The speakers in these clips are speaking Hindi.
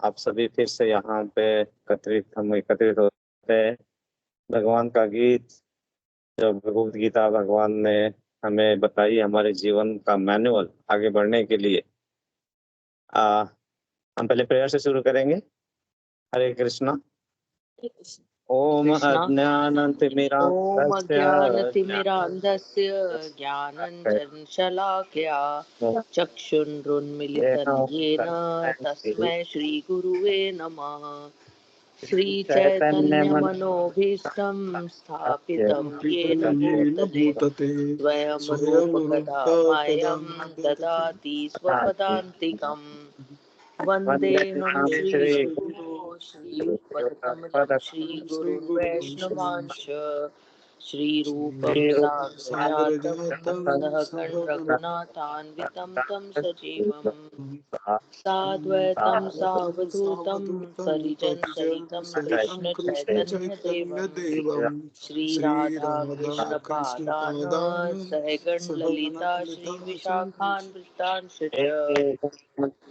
आप सभी फिर से यहाँ पे हम एकत्रित होते हैं। भगवान का गीत, जो भगवत गीता भगवान ने हमें बताई, हमारे जीवन का मैनुअल आगे बढ़ने के लिए। हम पहले प्रेयर से शुरू करेंगे। हरे कृष्णा। ओम कृष्णा। ओम अज्ञानतिमिरान्धस्य अज्ञानतिमिरान्धस्य ज्ञानञ्जनशलाकया चक्षुरुन्मीलितं येन तस्मै श्रीगुरुवे नमः। श्रीचैतन्यमनोभीष्टं स्थापितं येन भूतले स्वयं रूपकदा मह्यं ददाति स्वपदान्तिकम्। वन्देऽहं श्रीगुरो श्रीयुक्तपदकमलं श्रीगुरुन् वैष्णवांश्च श्रीरूपं साग्रजातं सहगण रघुनाथान्वितं तं सजीवम् साद्वैतं सावधूतं परिजनसहितं कृष्णचैतन्यदेवं श्रीराधा कृष्णपादान् सहगण ललिता श्रीविशाखान्वितांश्च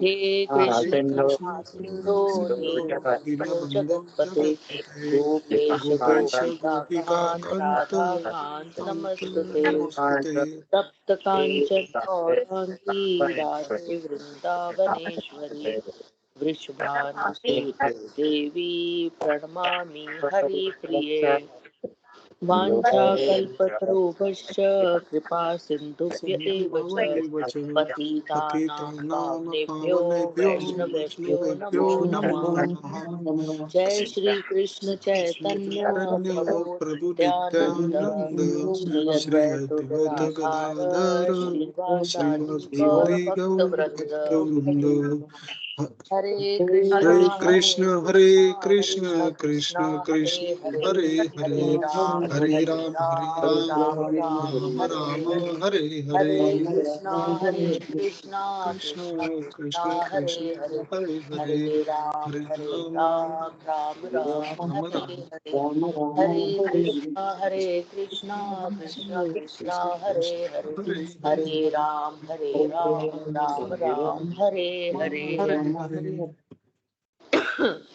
हे कृष्ण करुणा सिन्धो दीनबन्धो जगत्पते गोपेश गोपिकान्त राधाकान्त नमस्तुते। तप्त कांचन गौरांगी राधे वृंदावनेश्वरी वृषभानुसुते देवी प्रणमामि हरिप्रिये। वाञ्छाकल्पतरुभ्यश्च कृपा सिन्धुभ्य एव च पतितानां पावनेभ्यो वैष्णवेभ्यो नमो नमः। जय श्री कृष्ण चैतन्य प्रभु नित्यानंद श्री अद्वैत गदाधर श्रीवासादि गौर भक्तवृंद। हरे कृष्ण हरे कृष्ण कृष्ण कृष्ण हरे हरे राम हरे राम राम राम राम हरे हरे हरे कृष्णा कृष्णा कृष्ण कृष्ण हरे कृष्ण हरे हरे हरे राम राम राम हरे हरे हरे कृष्णा कृष्णा कृष्णा हरे हरे हरे राम राम राम हरे हरे।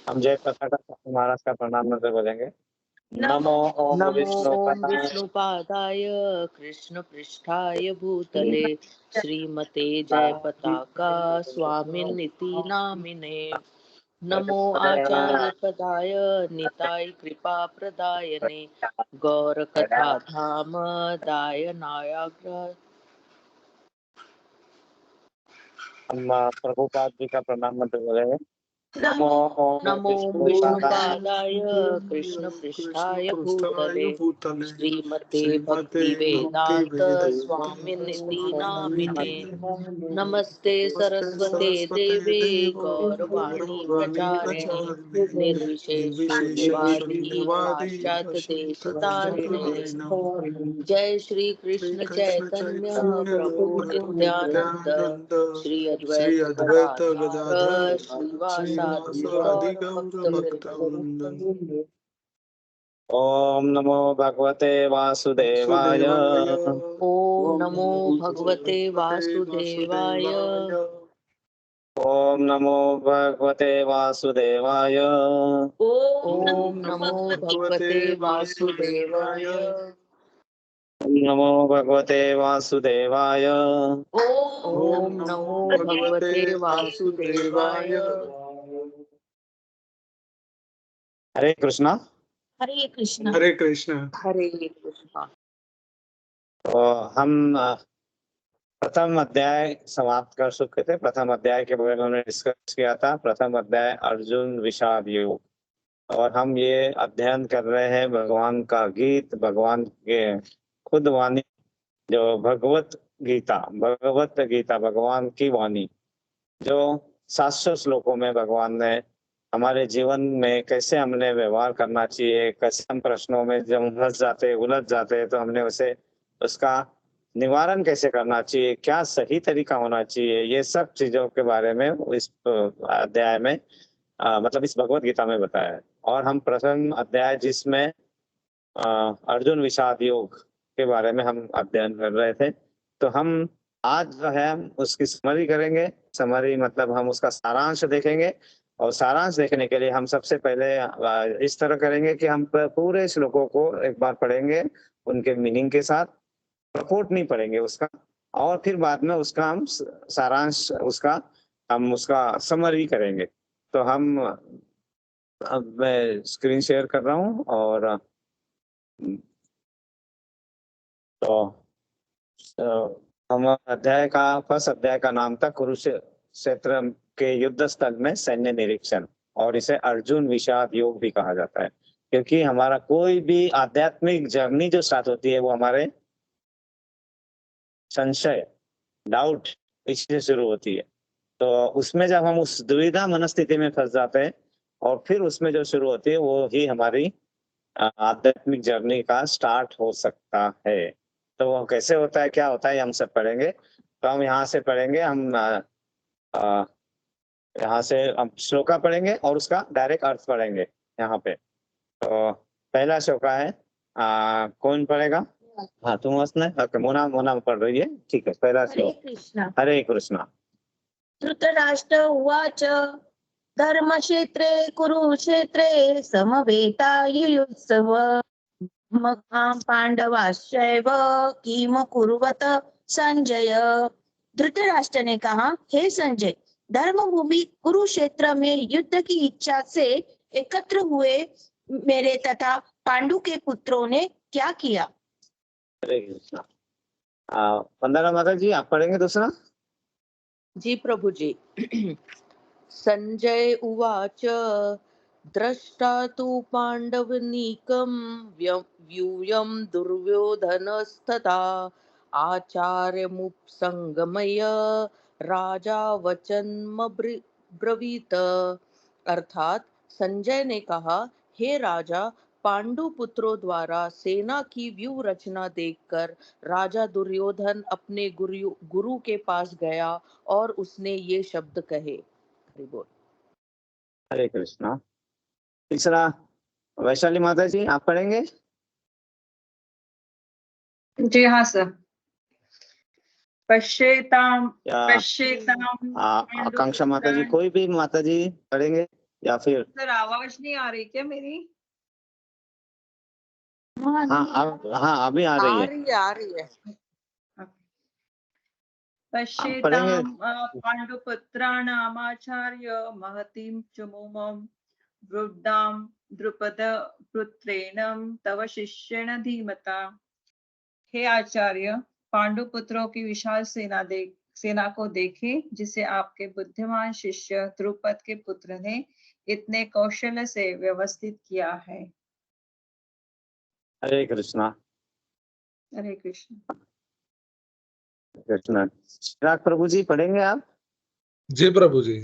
हम जय पताका महाराज का प्रणाम मंत्र बोलेंगे। नमो ओम विष्णुपादाय कृष्ण पृष्ठाय भूतले श्रीमते जय पताका स्वामिनिति नामिने। नमो आचार्य पदाय निताय कृपा प्रदायने गौर कथा धाम दायनायाग्र। हम प्रभुपाद जी का प्रणाम मंत्र बोलेंगे। नमो विष्णुपादाय कृष्ण पृष्ठाय भूतले श्रीमते भक्ति वेदांत स्वामिनिति नामिने। नमस्ते सरस्वते देवे गौरवाणी प्रचारिणे निर्विशेष शून्यवादी पाश्चात्य देशतारिणे। जय श्री कृष्ण चैतन्य प्रभु नित्यानंद श्री अद्वैत गदाधर श्रीवासादि गौर भक्तवृंद। ओम नमो भगवते वासुदेवाय। ओम नमो भगवते वासुदेवाय। ओम नमो भगवते वासुदेवाय। ओम नमो भगवते वासुदेवाय। नमो भगवते वासुदेवाय। ओम नमो भगवते वासुदेवाय। हरे कृष्णा। हरे कृष्ण हरे कृष्ण। हरे कृष्ण। तो हम प्रथम अध्याय समाप्त कर चुके थे। प्रथम अध्याय के बारे में हमने डिस्कस किया था। प्रथम अध्याय अर्जुन विषाद योग, और हम ये अध्ययन कर रहे हैं भगवान का गीत, भगवान के खुद वाणी, जो भगवत गीता भगवान की वाणी, जो 700 श्लोकों में भगवान ने हमारे जीवन में कैसे हमने व्यवहार करना चाहिए, कैसे हम प्रश्नों में जब उलझ जाते तो हमने उसका निवारण कैसे करना चाहिए, क्या सही तरीका होना चाहिए, ये सब चीजों के बारे में इस अध्याय में मतलब इस भगवत गीता में बताया है। और हम प्रथम अध्याय जिसमें अर्जुन विषाद योग के बारे में हम अध्ययन कर रहे थे, तो हम आज जो है उसकी समरी करेंगे। समरी मतलब हम उसका सारांश देखेंगे और सारांश देखने के लिए हम सबसे पहले इस तरह करेंगे कि हम पूरे श्लोकों को एक बार पढ़ेंगे, उनके मीनिंग के साथ, प्रपोर्ट नहीं पढ़ेंगे उसका, और फिर बाद में उसका हम सारांश हम उसका समरी करेंगे। तो अब मैं स्क्रीन शेयर कर रहा हूँ, और तो हम फर्स्ट अध्याय का नाम था कुरुक्षेत्र के युद्ध स्थल में सैन्य निरीक्षण, और इसे अर्जुन विषाद योग भी कहा जाता है, क्योंकि हमारा कोई भी आध्यात्मिक जर्नी जो स्टार्ट होती है वो हमारे संशय, डाउट, इससे शुरू होती है। तो उसमें जब हम उस दुविधा मनस्थिति में फंस जाते हैं, और फिर उसमें जो शुरू होती है वो ही हमारी आध्यात्मिक जर्नी का स्टार्ट हो सकता है। तो वो कैसे होता है, क्या होता है, हम सब पढ़ेंगे। तो हम यहाँ से पढ़ेंगे, हम यहाँ से हम श्लोका पढ़ेंगे और उसका डायरेक्ट अर्थ पढ़ेंगे यहाँ पे। तो पहला श्लोका है, कौन पढ़ेगा? हाँ, तुम ओके, मोना पढ़ रही है, ठीक है। पहला हरे श्लोक। कृष्ण। हरे कृष्णा। धृतराष्ट्र उवाच धर्मक्षेत्रे कुरुक्षेत्रे समवेतायुयुत्सव महां पांडवाश्चैव किम कुर्वत संजय। धृतराष्ट्र ने कहा, हे संजय, धर्मभूमि कुरुक्षेत्र में युद्ध की इच्छा से एकत्र हुए मेरे तथा पांडु के पुत्रों ने क्या किया? हरे कृष्णा। वंदना माता जी, आप पढ़ेंगे दूसरा? जी प्रभु जी। संजय उवाच द्रष्टा तु पाण्डवनीकं व्यूयं दुर्योधनस्तथा आचार्यमुपसंगमय राजा वचनमब्रवीत। अर्थात संजय ने कहा, हे राजा, पांडु पुत्रों द्वारा सेना की व्यूह रचना देखकर राजा दुर्योधन अपने गुरु के पास गया और उसने ये शब्द कहे। हरि बोल। हरे कृष्णा। तीसरा वैशाली माता जी, आप पढ़ेंगे? जी हाँ सर। पश्येताम या आकांक्षा माता जी, कोई भी माता जी पढ़ेंगे या फिर? सर आवाज नहीं आ रही क्या मेरी? हाँ, अभी आ रही है। आ रही है। पश्येताम पांडुपुत्राणामाचार्य महतीं चमुमं वृद्धां द्रुपद पुत्रेण तव शिष्येण धीमता। हे आचार्य, पांडु पुत्रों की विशाल सेना को देखे, जिसे आपके बुद्धिमान शिष्य द्रुपद के पुत्र ने इतने कौशल से व्यवस्थित किया है। हरे कृष्णा। हरे कृष्ण। कृष्णा। चिराग प्रभु जी, पढ़ेंगे आप? जी प्रभु जी।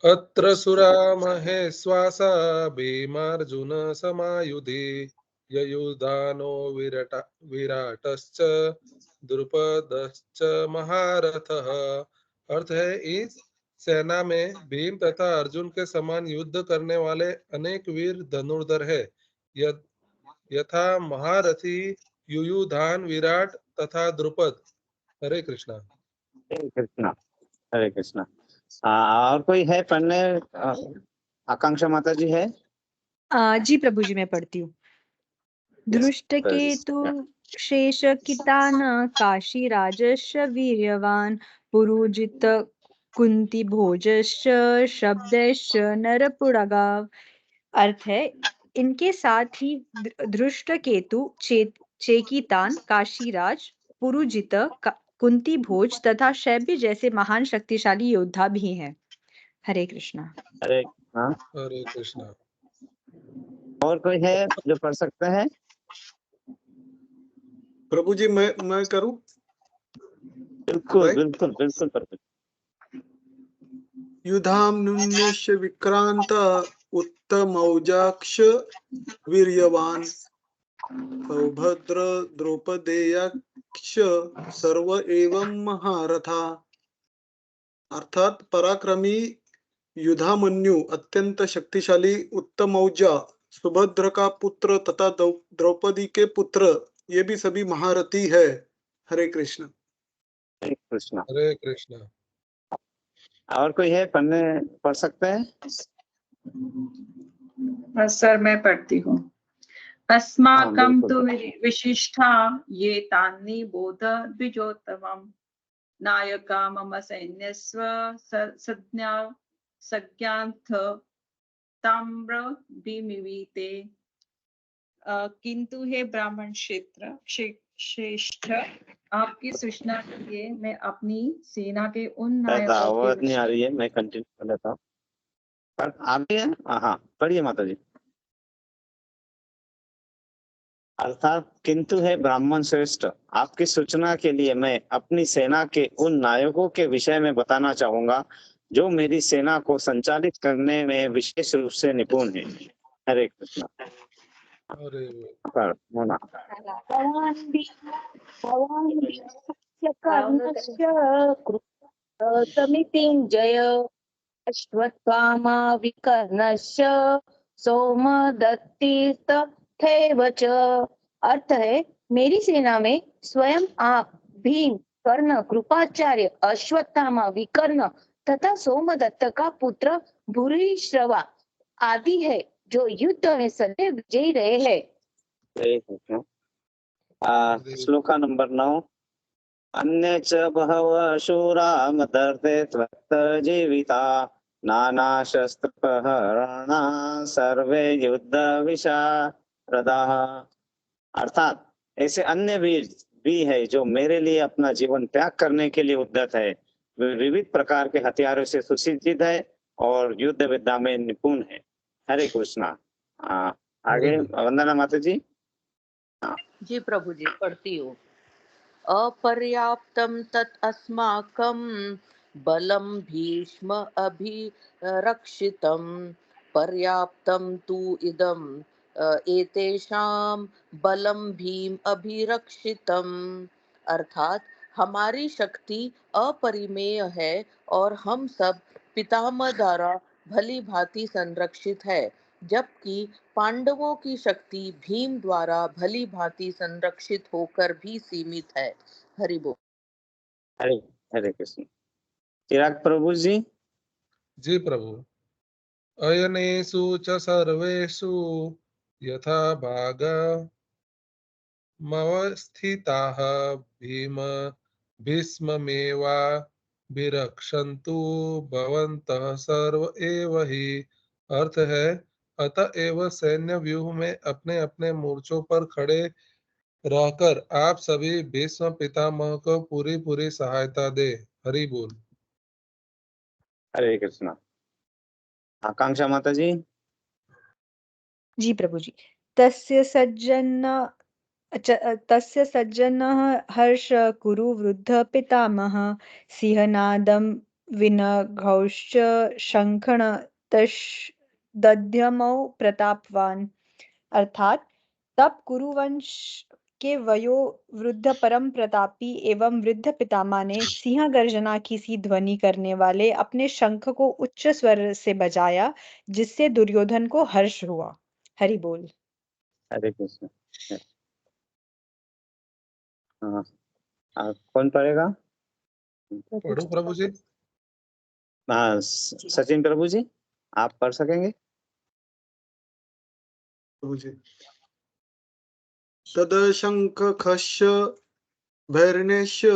अत्र सुरा महेश्वासा भीमार्जुन समायुधे ययुधानो विराटश्च द्रुपदश्च महारथः। अर्थ है, इस सेना में भीम तथा अर्जुन के समान युद्ध करने वाले अनेक वीर धनुर्धर है, यथा महारथी युयुधान, विराट तथा द्रुपद। हरे कृष्णा। हरे कृष्णा। हरे कृष्णा। और कोई है पढ़ने? आकांक्षा माता जी है? जी प्रभु जी, मैं पढ़ती हूँ। दृष्टकेतु शेषकितान काशीराजश्च वीर्यवान पुरुजित कुंती भोजश्च शब्दश्च नरपुरगाव। अर्थ है, इनके साथ ही धृष्टकेतु, चेकितान, काशीराज, पुरुजित, कुंती भोज तथा शैब्य जैसे महान शक्तिशाली योद्धा भी हैं। हरे कृष्णा। हरे कृष्णा। हरे कृष्णा। और कोई है जो पढ़ सकते हैं? प्रभु जी, मैं करूं? बिल्कुल बिल्कुल बिल्कुल बिल्कुल। युधाम नुन्यश्य विक्रांत उत्तमौजाक्ष वीर्यवान सौभद्र द्रौपदेयाक्ष सर्व एवं महारथा। अर्थात पराक्रमी युधामन्यु, अत्यंत शक्तिशाली, उत्तमौजा, सुभद्र का पुत्र तथा द्रौपदी के पुत्र, ये भी सभी महारथी है। हरे कृष्ण। हरे कृष्णा। हरे कृष्णा। और कोई है पढ़ सकते हैं? सर मैं पढ़ती हूँ। हाँ, अस्माकं बिल्कुल। तु विशिष्टा ये तानि बोध द्विजोत्तमम् नायका मम सैन्यस्व संज्ञा संज्ञार्थ ताम्र विमिवीते। किंतु हे ब्राह्मण क्षेत्र श्रेष्ठ, आपकी सूचना के लिए मैं अपनी सेना के उन शायद नायकों के आवाज नहीं आ रही है, मैं कंटिन्यू कर लेता हूँ। पर आगे है, हाँ पढ़िए माता जी। अर्थात किंतु है ब्राह्मण श्रेष्ठ, आपकी सूचना के लिए मैं अपनी सेना के उन नायकों के विषय में बताना चाहूंगा जो मेरी सेना को संचालित करने में विशेष रूप से निपुण है। हरे कृष्ण। अरे पर होना समितिञ्जय अश्वत्थामा विकर्णस्य सोमदत्तिस्तथैव च। अर्थ है, मेरी सेना में स्वयं आप, भीम, कर्ण, कृपाचार्य, अश्वत्थामा, विकर्ण तथा सोमदत्त का पुत्र भूरिश्रवा आदि है, जो युद्ध में सदैव विजयी रहे हैं। श्लोका नंबर 9। अन्य च बहवः शूरा मदर्थे त्वत्त जीविता नाना शस्त्र प्रहरणा सर्वे युद्ध विशारदाः। अर्थात ऐसे अन्य वीर भी है जो मेरे लिए अपना जीवन त्याग करने के लिए उद्यत है। वे विविध प्रकार के हथियारों से सुसज्जित है और युद्ध विद्या में निपुण है। हरे कृष्णा। आगे वंदना माता जी। जी प्रभु जी, पढ़ती हूँ। अपर्याप्तं तत् अस्माकं बलं भीष्म अभिरक्षितं पर्याप्तं तु इदं एतेषां बलं भीम अभिरक्षितम्। अर्थात हमारी शक्ति अपरिमेय है और हम सब पितामह द्वारा भली भांति संरक्षित है, जबकि पांडवों की शक्ति भीम द्वारा भली भांति संरक्षित होकर भी सीमित है। हरि बोल। हरे हरे कृष्ण। चिराग प्रभु जी। जी प्रभु। अयनेषु च सर्वेषु यथा भागमवस्थिताः भीम भीष्ममेवा विरक्षन्तु भवन्तः सर्व एव हि। अर्थ है, अतएव सैन्य व्यूह में अपने अपने मोर्चों पर खड़े रहकर आप सभी भीष्म पितामह को पूरी पूरी सहायता दे। हरि बोल। हरे कृष्णा। आकांक्षा माता जी। जी प्रभु जी। तस्य सज्जनः हर्ष कुरु वृद्ध पितामह सिंहनादं विनघौश्च शंखण दध्यमौ प्रतापवान। अर्थात तब कुरुवंश के वयो वृद्ध परम प्रतापी एवं वृद्ध पितामह ने सिंह गर्जना की सी ध्वनि करने वाले अपने शंख को उच्च स्वर से बजाया, जिससे दुर्योधन को हर्ष हुआ। हरि बोल। हरे कृष्ण। कौन पढ़ेगा? पढ़ो प्रभु जी। सचिन प्रभु जी, आप पढ़ सकेंगे? तदशंखस्य भैर्नेश्य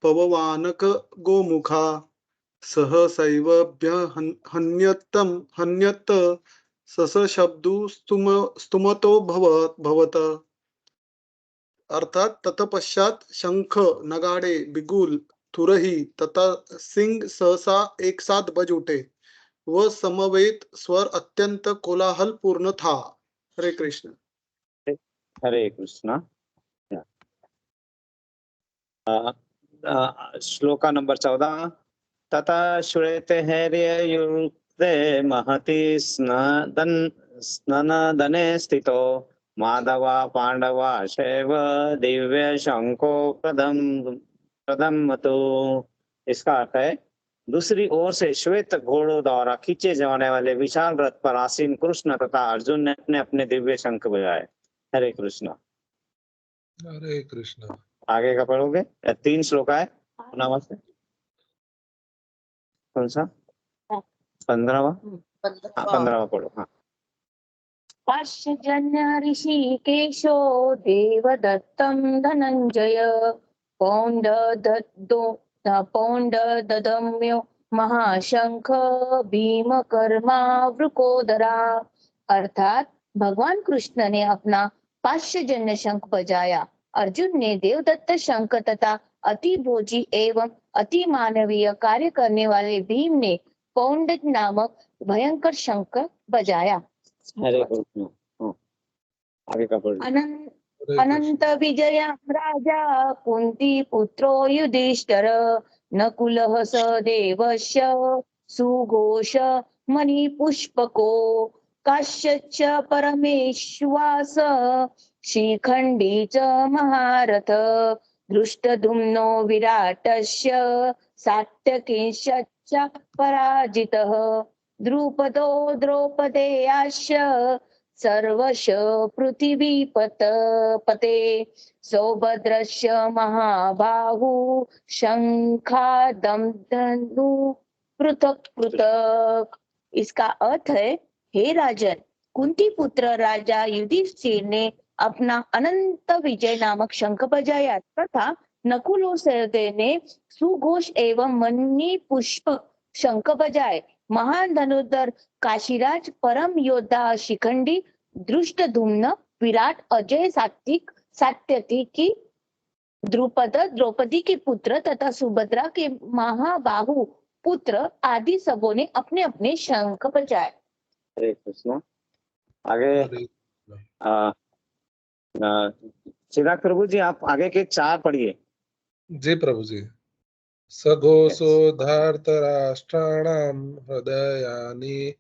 पववानक गोमुखा हन्यत सशब्दु स्तुमतो भवत। अर्थात तत्पश्चात शंख, नगाड़े, बिगुल, तुरही तथा सिंह सहसा एक साथ बज उठे। वह समवेत स्वर अत्यंत कोलाहल पूर्ण था। हरे कृष्ण। हरे कृष्णा। श्लोका नंबर 14। तथा श्वेते हैर्ययुक्ते महति स्नदने स्थितो माधवा पांडवा शैव दिव्य शंको प्रदम्मतो। इसका अर्थ है, दूसरी ओर से श्वेत घोड़ों द्वारा खींचे जाने वाले विशाल रथ पर आसीन कृष्ण तथा अर्जुन ने अपने अपने दिव्य शंख बजाए। हरे कृष्ण। हरे कृष्ण। आगे का पढ़ोगे? 3 श्लोक है। नमस्ते। कौन सा? हाँ। 15वां? हाँ, 15वां 15वां पढ़ो। हाँ, पार्श्वजन्य ऋषिकेशो देवदत्तं धनञ्जय पौण्डददम्यो महाशंख भीमकर्मा वृकोदरा। अर्थात भगवान कृष्ण ने अपना पार्श्वजन्य शंख बजाया। अर्जुन ने देवदत्त शंख तथा अति भोजी एवं अति मानवीय कार्य करने वाले भीम ने पौंड नामक भयंकर शंख बजाया। हरे कृष्ण। हाँ, आगे का पढ़ लो। अनंत हरे अनंत कृष्ण। विजय राजा कुंती पुत्रो युधिष्ठिर नकुलः सदेवस्य सुघोष मणिपुष्पको काश्यश्च परमेश्वास शिखण्डी च महारथ धृष्टद्युम्नो विराटस्य सात्यकीश्च पराजितः द्रुपदो द्रौपदेयाश्च सर्वश पृथिवीपते सौभद्रस्य महाबाहु शंखादं धनु पृथक पृथक। इसका अर्थ है, हे राजन, कुंती पुत्र राजा युधिष्ठिर ने अपना अनंत विजय नामक शंख बजाया तथा नकुल और सहदेव ने सुघोष एवं मणि पुष्प शंख बजाए। महान धनुर्धर काशीराज परम योद्धा शिखंडी धृष्टद्युम्न विराट अजय सात्विक सात्यकी की द्रुपद द्रौपदी के पुत्र तथा सुभद्रा के महाबाहु पुत्र आदि सबों ने अपने अपने शंख बजाए। हरे कृष्ण। आगे हरे चिराग प्रभु जी, आप आगे के 4 पढ़िए। जी प्रभु जी। सघोषो धार्तराष्ट्राणां हृदयानि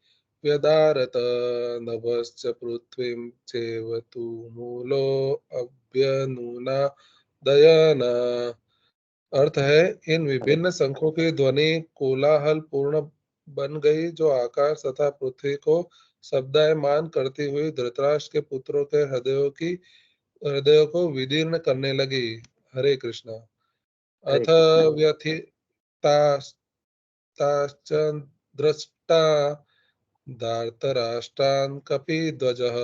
व्यदारत नभश्च पृथ्वीं चैव तु मूलो अभ्यनुना दयन। अर्थ है, इन विभिन्न शंखों की ध्वनि कोलाहल पूर्ण बन गई जो आकाश तथा पृथ्वी को शब्दायमान करती हुई धृतराष्ट्र के पुत्रों के हृदयों को विदीर्ण करने लगी। हरे कृष्ण। हरे अथ कृष्ण। व्यथिताश्च दृष्टा धार्तराष्ट्रान् कपिध्वजः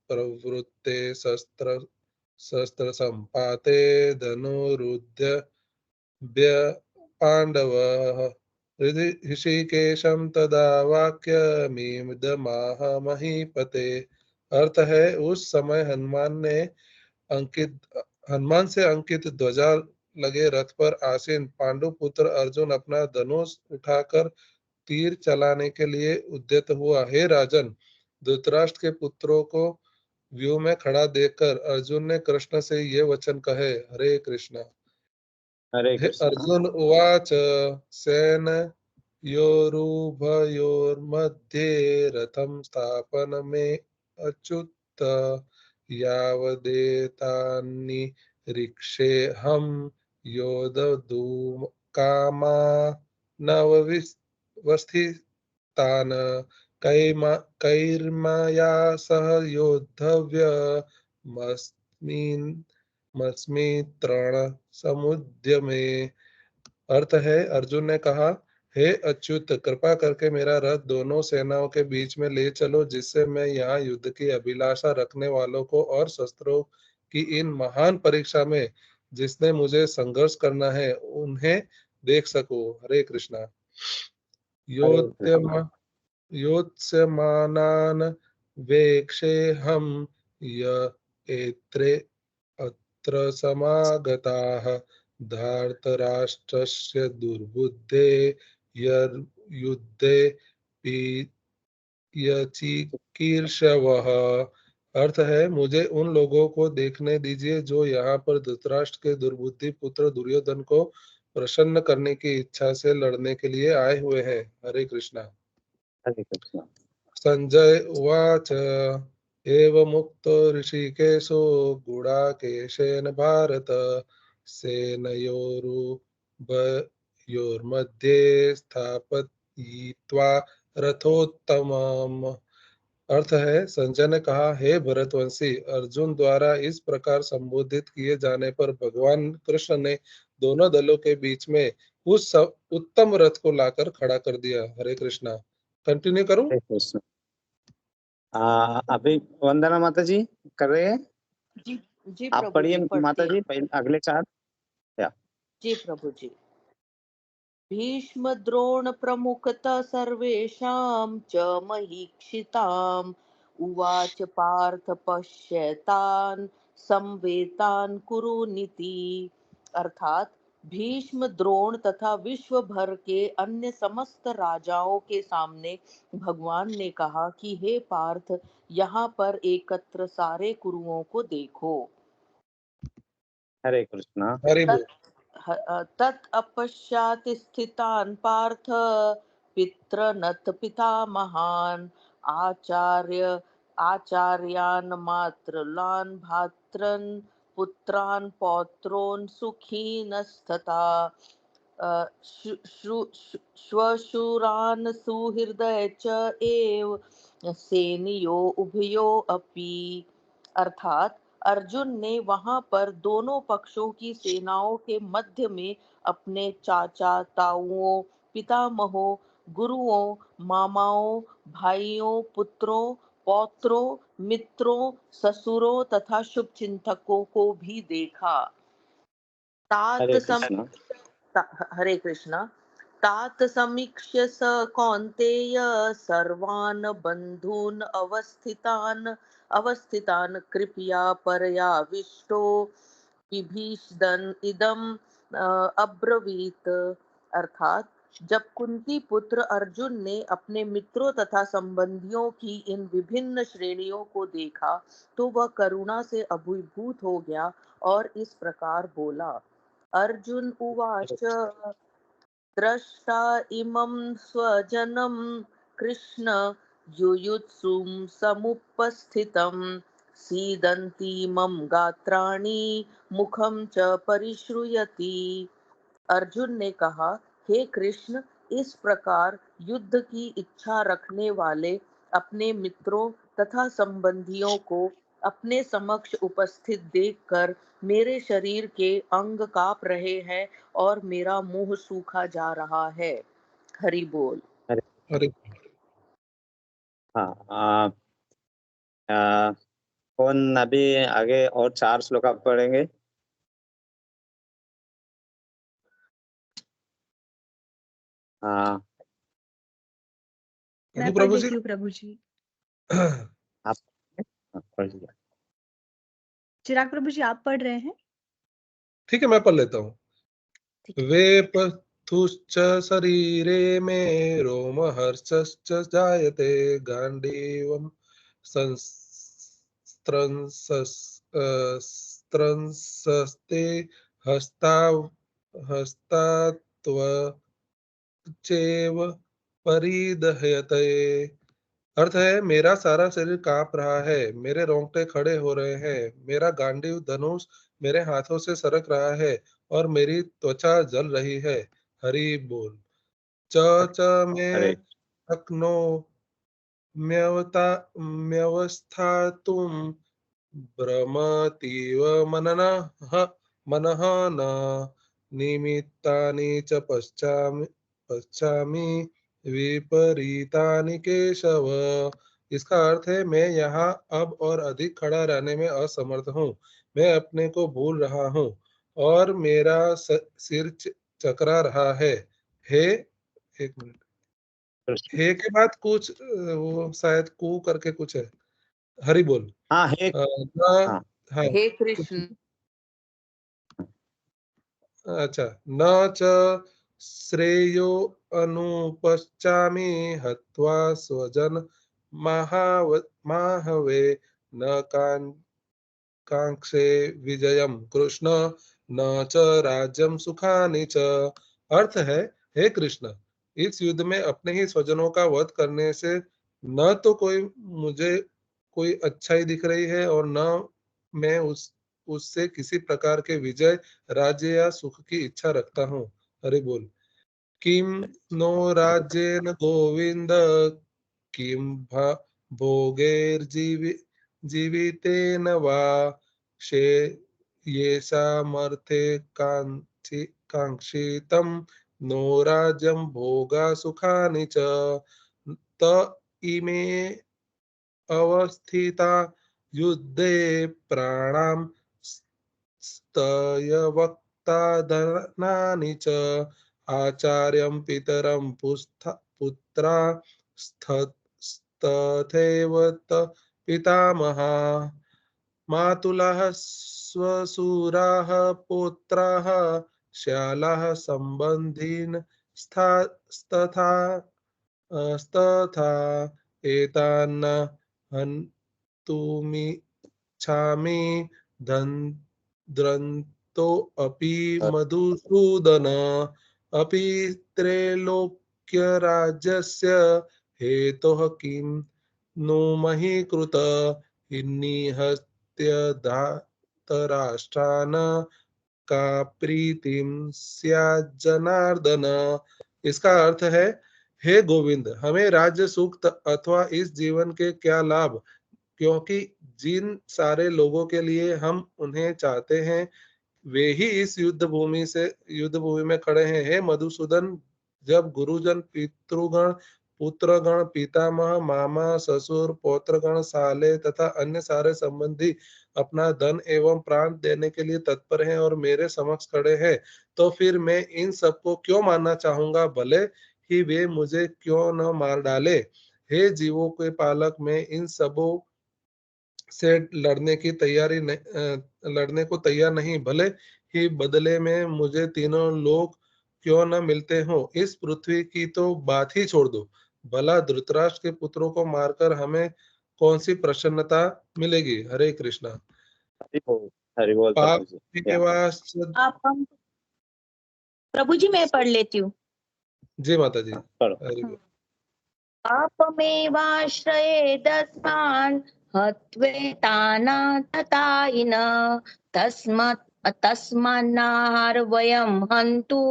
प्रवृत्ते शस्त्र संपाते धनुरुद्य पांडवः ऋषिकेशं तदा वाक्यमिदमाह महीपते। अर्थ है, उस समय हनुमान से अंकित ध्वजा लगे रथ पर आसीन पांडु पुत्र अर्जुन अपना धनुष उठाकर तीर चलाने के लिए उद्यत हुआ। हे राजन, धृतराष्ट्र के पुत्रों को व्यूह में खड़ा देखकर अर्जुन ने कृष्ण से ये वचन कहे। हरे कृष्ण। हरे कृष्ण। अर्जुन उवाच सेनयोरुभयोर्मध्ये रथं स्थापनमे अच्युत यावदेतान्निरीक्षेऽहं योद्धुं कामानवस्थितान् कैर्मया सह योद्धव्यमस्मि तृण समुद्यमे। अर्थ है, अर्जुन ने कहा, हे अच्युत, कृपा करके मेरा रथ दोनों सेनाओं के बीच में ले चलो जिससे मैं यहाँ युद्ध की अभिलाषा रखने वालों को और शस्त्रों की इन महान परीक्षा में जिसने मुझे संघर्ष करना है उन्हें देख सकूं। हरे कृष्णा। योत्स्यमानान् वेक्षेऽहं य एत्रे अत्र समागताः धार्तराष्ट्रस्य दुर्बुद्धे युद्धे यचिकीर्षवः। अर्थ है, मुझे उन लोगों को देखने दीजिए जो यहाँ पर धृतराष्ट्र के दुर्बुद्धि पुत्र दुर्योधन को प्रसन्न करने की इच्छा से लड़ने के लिए आए हुए हैं। हरे कृष्णा। हरे कृष्ण। संजय उवाच एवमुक्तो ऋषिकेशो गुडाकेशेन भारत सेनयोरुभयोर्मध्ये स्थापयित्वा रथोत्तमम्। अर्थ है, संजय ने कहा, हे भरतवंशी, अर्जुन द्वारा इस प्रकार संबोधित किए जाने पर भगवान कृष्ण ने दोनों दलों के बीच में उस उत्तम रथ को लाकर खड़ा कर दिया। हरे कृष्णा। कंटिन्यू करूं? हरे कृष्ण। अभी वंदना माता जी कर रहे हैं, जी जी आप प्रभु पढ़िए जी, पढ़ती माता जी हूँ। पहले अगले 4। जी प्रभु जी। भीष्म द्रोण प्रमुखतः सर्वेषां च महीक्षिताम् उवाच पार्थ पश्यतान् संवेतान् कुरुनिति। अर्थात भीष्म द्रोण तथा विश्व भर के अन्य समस्त राजाओं के सामने भगवान ने कहा कि हे पार्थ, यहाँ पर एकत्र सारे कुरुओं को देखो। हरे कृष्णा। हरि बोल। तत् अपश्यात् स्थितान् पार्थ पितृनथ पितामहान् आचार्य आचार्यान् मातृलान् भ्रातॄन् पुत्रान् पौत्रोन् सुखीनस्तथा श्वशुरान् सुहृदय च एव सेनयो उभयो अपि। अर्थात अर्जुन ने वहां पर दोनों पक्षों की सेनाओं के मध्य में अपने चाचा ताऊओं, पितामहों, गुरुओं, मामाओं, भाइयों, पुत्रों, पौत्रों, मित्रों, ससुरों तथा शुभचिंतकों को भी देखा। तात हरे सम कृष्णा। हरे कृष्णा। तात समीक्ष्य स कौन्तेय सर्वान् बन्धून् अवस्थितान् कृपया परयाविष्टो विभीषदन् इदम् अब्रवीत। अर्थात जब कुंती पुत्र अर्जुन ने अपने मित्रों तथा संबंधियों की इन विभिन्न श्रेणियों को देखा तो वह करुणा से अभिभूत हो गया और इस प्रकार बोला। अर्जुन उवाच द्रष्टा इमं स्वजनं कृष्ण युयुत्सुं समुपस्थितं सीदन्ति मम गात्राणि मुखं च परिश्रूयति। अर्जुन ने कहा, हे कृष्ण, इस प्रकार युद्ध की इच्छा रखने वाले अपने मित्रों तथा संबंधियों को अपने समक्ष उपस्थित देखकर मेरे शरीर के अंग कांप रहे हैं और मेरा मुंह सूखा जा रहा है। हरि बोल। हरे। हरि। हाँ। कौन अभी आगे और 4 श्लोक आप पढ़ेंगे? हाँ, मैं यदु पढ़ प्रभु जी। लेती हूँ प्रभु जी। आप पढ़िए। चिराग प्रभु जी, आप पढ़ रहे हैं? ठीक है, मैं पढ़ लेता हूँ। ठीक है। वेपथुश्च शरीरे मे रोमहर्षश्च जायते गाण्डीवं संस्त्रंसस्ते हस्तात्व चेव परिदह्यते। अर्थ है, मेरा सारा शरीर कांप रहा है, मेरे रोंगटे खड़े हो रहे हैं, मेरा गांडीव धनुष मेरे हाथों से सरक रहा है और मेरी त्वचा जल रही है। हरि बोल। च च हरे। में शक्नो म्यवता म्यवस्थातुं भ्रमतीव मनः न निमित्तानि च पश्चामि विपरीतानि केशव। इसका अर्थ है, मैं यहाँ अब और अधिक खड़ा रहने में असमर्थ हूँ, मैं अपने को भूल रहा हूँ और मेरा सिर चकरा रहा है। हे, एक मिनट, कृष्ण। हे के बाद कुछ वो शायद कू करके कुछ है। हरि बोल। हाँ, हे। न, हाँ। हाँ, हे कृष्ण। अच्छा। न च श्रेयो अनुपश्चामि हत्वा स्वजन माहवे न कांक्षे विजयम कृष्ण न च राज्यम सुखानि च। अर्थ है, हे कृष्ण, इस युद्ध में अपने ही स्वजनों का वध करने से न तो मुझे कोई अच्छाई दिख रही है और न मैं उससे किसी प्रकार के विजय, राज्य या सुख की इच्छा रखता हूँ। हरि बोल। किम नो राज्येन गोविंद किम भोगैर्जीवि जीवितेन वा शे येषामर्थे कांक्षितम् नो राज्यं भोगा सुखानि च त इमे अवस्थिता युद्धे प्राणां स्तयवक्ता धनानि च आचार्यं पितरं पुत्रा तथैव पितामहा मातुलः स्वसुराः पौत्राः श्यालाः सम्बन्धीन् स्तथा एतान्न हन्तुमिच्छामि द्रन्तो अपि मधुसूदन अपि त्रैलोक्यराज्यस्य हेतोः किं नो मही कृत निहत्य धातराष्ट्रान् का प्रीतिम स्यात् जनार्दन। इसका अर्थ है, हे गोविंद, हमें राज्य सुख अथवा इस जीवन के क्या लाभ, क्योंकि जिन सारे लोगों के लिए हम उन्हें चाहते हैं वे ही इस युद्ध भूमि में खड़े हैं। हे मधुसूदन, जब गुरुजन, पितृगण, पुत्रगण, पितामह, मामा, ससुर, पौत्रगण, साले तथा अन्य सारे संबंधी अपना धन एवं प्राण देने के लिए तत्पर हैं और मेरे समक्ष खड़े हैं, तो फिर मैं इन सबको क्यों मारना चाहूंगा, भले ही वे मुझे क्यों न मार डाले। हे जीवों के पालक, मैं इन सबों से लड़ने को तैयार नहीं, भले ही बदले में मुझे तीनों लोग क्यों न मिलते हो। इस पृथ्वी की तो बात ही छोड़ दो, भला धृतराष्ट्र के पुत्रों को मारकर हमें कौन सी प्रसन्नता मिलेगी। हरे कृष्णा। हरि बोल पाप प्रभु जी। आप हम प्रभु जी मैं पढ़ लेती हूँ। जी माता जी। पढ़ो। हरि बोल। पापमेवाश्रये दस्मान् हत्वेतानाततायिन तस्मान्नाहार वयं हन्तु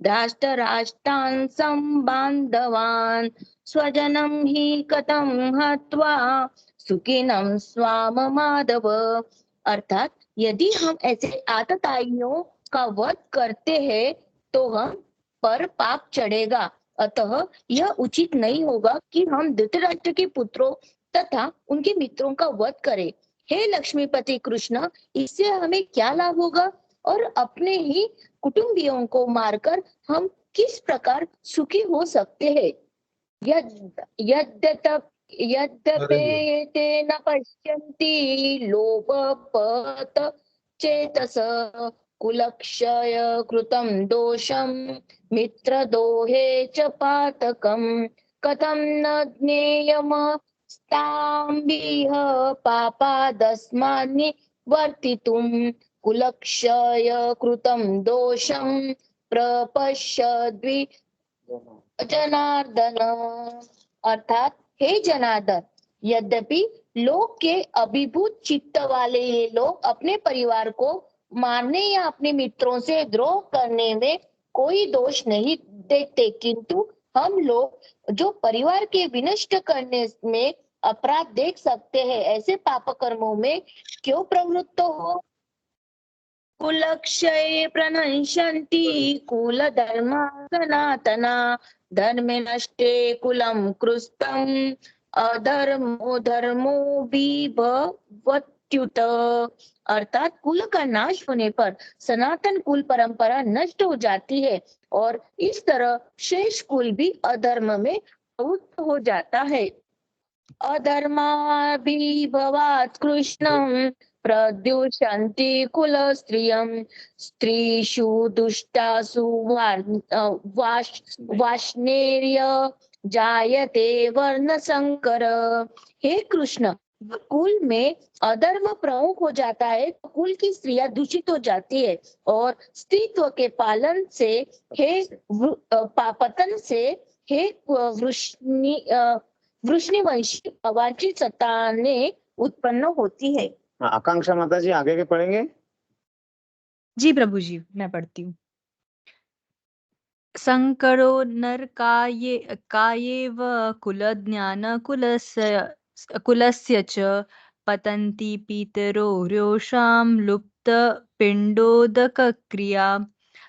राष्ट्रान् सम्बान्धवान् स्वजनं हि कथं हत्वा सुखिनं स्वाम माधव। अर्थात यदि हम ऐसे आतताइयों का वध करते हैं तो हम पर पाप चढ़ेगा, अतः यह उचित नहीं होगा कि हम धृतराष्ट्र के पुत्रों तथा उनके मित्रों का वध करें। हे लक्ष्मीपति कृष्ण, इससे हमें क्या लाभ होगा और अपने ही कुटुंबियों को मारकर हम किस प्रकार सुखी हो सकते हैं। यद्यपि न पश्यन्ति लोभपत चेतस कुलक्षय कृतं दोषं मित्रदोहे च पातकं कथं न ज्ञेयमस्ताम्बिह पापादस्मान्निवर्तितुं कुलक्षय कृतं दोषं प्रपश्यद्वि जनार्दन। अर्थात हे जनार्दन, यद्यपि लोक के अभिभूत चित्त वाले ये लोग अपने परिवार को मारने या अपने मित्रों से द्रोह करने में कोई दोष नहीं देखते, किंतु हम लोग जो परिवार के विनष्ट करने में अपराध देख सकते हैं, ऐसे पाप कर्मों में क्यों प्रवृत्त हो। कुलक्षये प्रणश्यन्ति कुलधर्मा सनातना धर्मे नष्टे कुलं कृस्तं अधर्मो धर्मो विभवत्युत। अर्थात कुल का नाश होने पर सनातन कुल परंपरा नष्ट हो जाती है और इस तरह शेष कुल भी अधर्म में प्रवृत्त हो जाता है। अधर्माभिभवात् कृष्णं प्रद्युषन्ति कुलस्त्रियं स्त्रीषु दुष्टासु वाष्णेर्य जायते वर्ण संकर। हे कृष्ण, कुल में अधर्म प्रमुख हो जाता है तो कुल की स्त्रियां दूषित हो जाती है और स्त्रीत्व के पालन से हे पतन से हे वृष्णिवंशी अवांछित संतानें उत्पन्न होती है। आकांक्षा माता जी आगे के पढ़ेंगे। जी प्रभु जी, मैं पढ़ती हूँ। संकरो नरकायेव कुलज्ञान कुलस्य च पतन्ति पितरो रोषां लुप्त पिण्डोदकक्रिया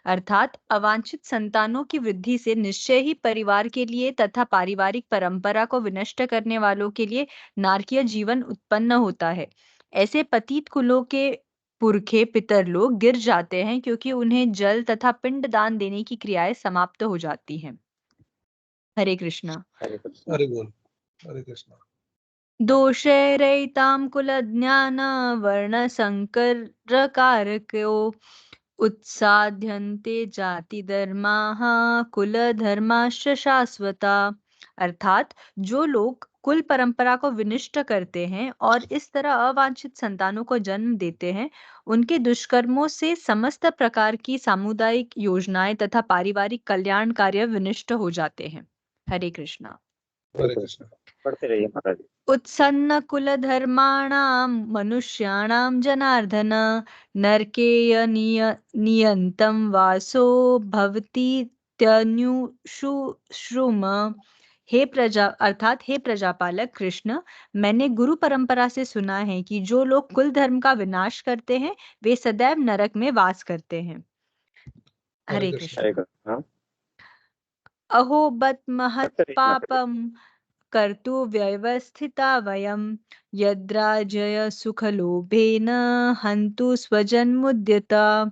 अर्थात अवांछित संतानों की वृद्धि से निश्चय ही परिवार के लिए तथा पारिवारिक परंपरा को विनष्ट करने वालों के लिए नारकीय जीवन उत्पन्न होता है। ऐसे पतित कुलों के पुरखे पितर लोग गिर जाते हैं क्योंकि उन्हें जल तथा पिंड दान देने की क्रियाएं समाप्त हो जाती हैं। हरे कृष्णा। हरे कृष्ण। हरि बोल। हरे कृष्णा। दोषैरैतां कुलज्ञान वर्णसंकरकारको उत्साध्यन्ते जातिधर्माः कुलधर्माश्च शाश्वता। अर्थात जो लोग कुल परंपरा को विनिष्ट करते हैं और इस तरह अवांछित संतानों को जन्म देते हैं, उनके दुष्कर्मों से समस्त प्रकार की सामुदायिक योजनाएं तथा पारिवारिक कल्याण कार्य विनिष्ट हो जाते हैं। हरे कृष्णा। हरे कृष्णा। पढ़ते रहिए माता जी। उत्सन्न कुलधर्माणां मनुष्याणां जनार्दन नरकेय नियन्तं वासो भवतीत्यनुशुश्रुम। हे प्रजा अर्थात हे प्रजापालक कृष्ण, मैंने गुरु परंपरा से सुना है कि जो लोग कुल धर्म का विनाश करते हैं वे सदैव नरक में वास करते हैं। हरे हरे कृष्णा। हरे कृष्ण। कृष्ण। अहो बत महत् पढ़ते रहिए माता जी। पापम कर्तु व्यवस्थिता वयं यद्राजय सुखलोभेन हन्तु स्वजन्मुद्यता।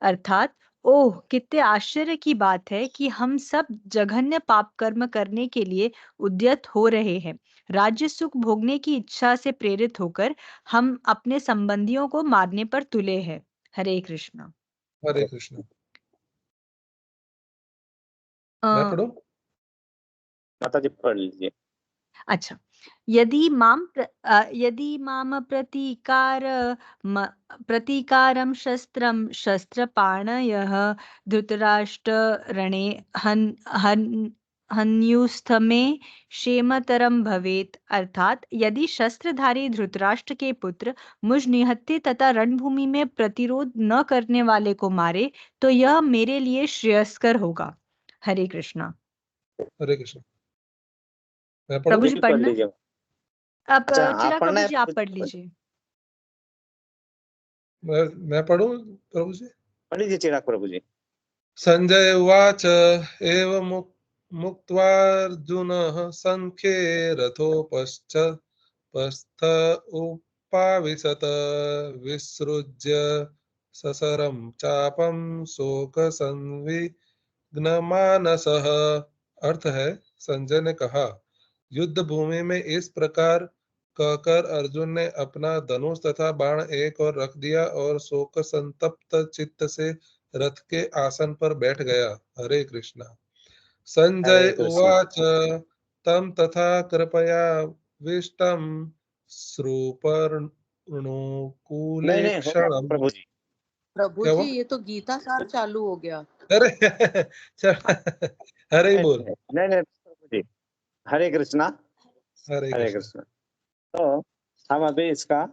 अर्थात ओह, कितने आश्चर्य की बात है कि हम सब जघन्य पाप कर्म करने के लिए उद्यत हो रहे हैं। राज्य सुख भोगने की इच्छा से प्रेरित होकर हम अपने संबंधियों को मारने पर तुले हैं। हरे कृष्ण। हरे कृष्णा। अ, मैं पढ़ूं? माता जी पढ़ लीजिए। अच्छा। यदि माम प्रतीकारं शस्त्रं शस्त्रपाणयः धृतराष्ट्ररणे हन्युस्थमे क्षेमतरं भवेत्। अर्थात यदि शस्त्रधारी धृतराष्ट्र के पुत्र मुझ निहत्थे तथा रणभूमि में प्रतिरोध न करने वाले को मारे तो यह मेरे लिए श्रेयस्कर होगा। हरे कृष्णा। हरे कृष्णा। मैं प्रभु पढ़ूं? जी जी पढ़ पढ़ना। लीजिए। अब अच्छा आप चिराग पढ़ना प्रभु है? जी आप पढ़ लीजिए। मैं पढ़ूं प्रभु जी? पढ़ लीजिए चिराग प्रभु जी। संजय उवाच एव मुक्त्वार्जुनः संख्ये रथोपस्थ उपाविशत विसृज्य ससरं चापं शोकसंविघ्नमानसः। अर्थ है, संजय ने कहा, युद्ध भूमि में इस प्रकार कहकर अर्जुन ने अपना धनुष तथा बाण एक और रख दिया और शोक संतप्त चित्त से रथ के आसन पर बैठ गया। हरे कृष्णा। संजय हरे कृष्ण। उवाच तम तथा कृपया विष्टम श्रुपर्णुकूले नहीं हो गया क्षणम। प्रभु जी। प्रभु क्या जी, हुआ? ये तो गीता सार चालू हो गया। अरे चल, हरे ही नहीं बोल। नहीं नहीं, प्रभु जी। हरे कृष्णा। हरे हरे कृष्ण। कृष्ण। तो हम अभी इसका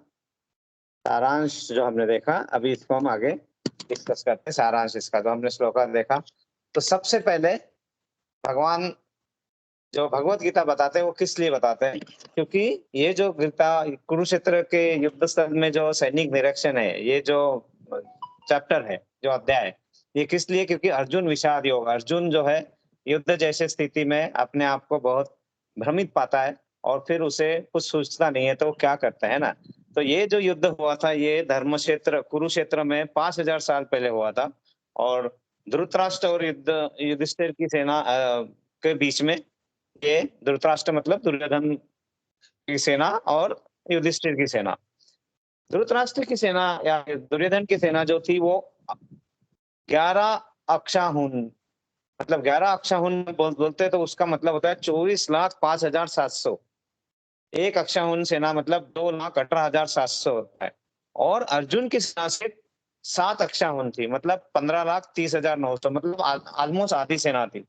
सारांश जो हमने देखा, अभी इसको हम आगे डिस्कस करते हैं। सारांश इसका जो हमने श्लोक देखा, तो सबसे पहले भगवान जो भगवत गीता बताते हैं वो किस लिए बताते हैं? क्योंकि ये जो गीता कुरुक्षेत्र के युद्ध स्थल में जो सैनिक निरीक्षण है, ये जो चैप्टर है, जो अध्याय है, ये किस लिए? क्योंकि अर्जुन विषाद योग, अर्जुन जो है युद्ध जैसे स्थिति में अपने आप को बहुत भ्रमित पाता है और फिर उसे कुछ सूझता नहीं है, तो वो क्या करता है ना। तो ये जो युद्ध हुआ था, ये धर्म क्षेत्र कुरुक्षेत्र में 5000 साल पहले हुआ था और धृतराष्ट्र और युधिष्ठिर की सेना के बीच में, ये धृतराष्ट्र मतलब दुर्योधन की सेना और युधिष्ठिर की सेना। धृतराष्ट्र की सेना या दुर्योधन की सेना जो थी वो 11 अक्षाहुन, मतलब 11 अक्षाहुन बोलते तो उसका मतलब होता है 24,05,700। एक अक्षाहुन सेना मतलब 2,18,700 होता है। और अर्जुन की सेना से 7 अक्षाहुन थी, मतलब 15,30,900, मतलब ऑलमोस्ट आधी सेना थी।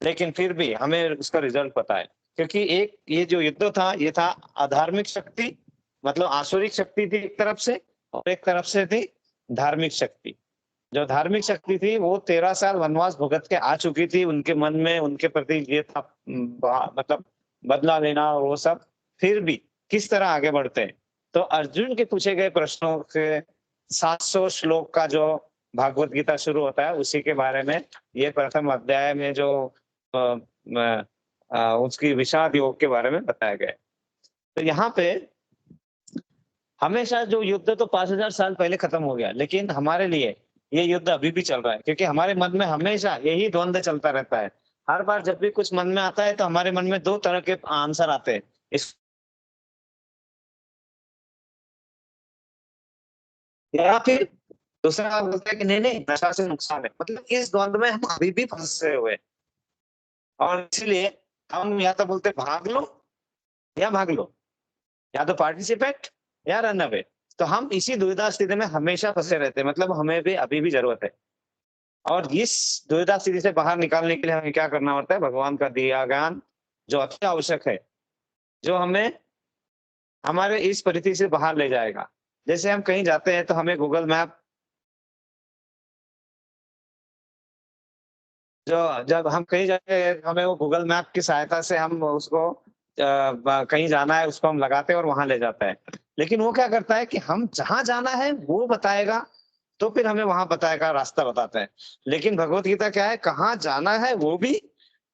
लेकिन फिर भी हमें उसका रिजल्ट पता है, क्योंकि एक ये जो युद्ध था, ये था अधार्मिक शक्ति, मतलब आसुरिक शक्ति थी एक तरफ से, और एक तरफ से थी धार्मिक शक्ति। जो धार्मिक शक्ति थी वो 13 साल वनवास भुगत के आ चुकी थी, उनके मन में उनके प्रति ये था मतलब बदला लेना और वो सब। फिर भी किस तरह आगे बढ़ते हैं? तो अर्जुन के पूछे गए प्रश्नों के 700 श्लोक का जो भागवत गीता शुरू होता है उसी के बारे में ये प्रथम अध्याय में जो उसकी विषाद योग के बारे में बताया गया है। तो यहाँ पे हमेशा जो युद्ध तो 5000 साल पहले खत्म हो गया, लेकिन हमारे लिए ये युद्ध अभी भी चल रहा है, क्योंकि हमारे मन में हमेशा यही द्वंद्व चलता रहता है। हर बार जब भी कुछ मन में आता है तो हमारे मन में 2 तरह के आंसर आते हैं। इस या फिर दूसरा बोलता है कि नहीं नहीं नशा से नुकसान है। मतलब इस द्वंद्व में हम अभी भी फंसे हुए हैं। और इसीलिए हम या तो बोलते भाग लो या भाग लो, या तो पार्टिसिपेट या रन अवे। तो हम इसी दुविधा स्थिति में हमेशा फंसे रहते हैं। मतलब हमें भी अभी भी जरूरत है। और इस दुविधा स्थिति से बाहर निकालने के लिए हमें क्या करना होता है? भगवान का दिया ज्ञान जो अति आवश्यक है, जो हमें हमारे इस परिस्थिति से बाहर ले जाएगा। जैसे हम कहीं जाते हैं तो हमें गूगल मैप, जो जब हम कहीं जाते हैं हमें वो गूगल मैप की सहायता से हम उसको कहीं जाना है उसको हम लगाते हैं और वहां ले जाता है। लेकिन वो क्या करता है कि हम जहां जाना है वो बताएगा, तो फिर हमें वहां बताएगा, रास्ता बताता है। लेकिन भगवत गीता क्या है? कहाँ जाना है वो भी,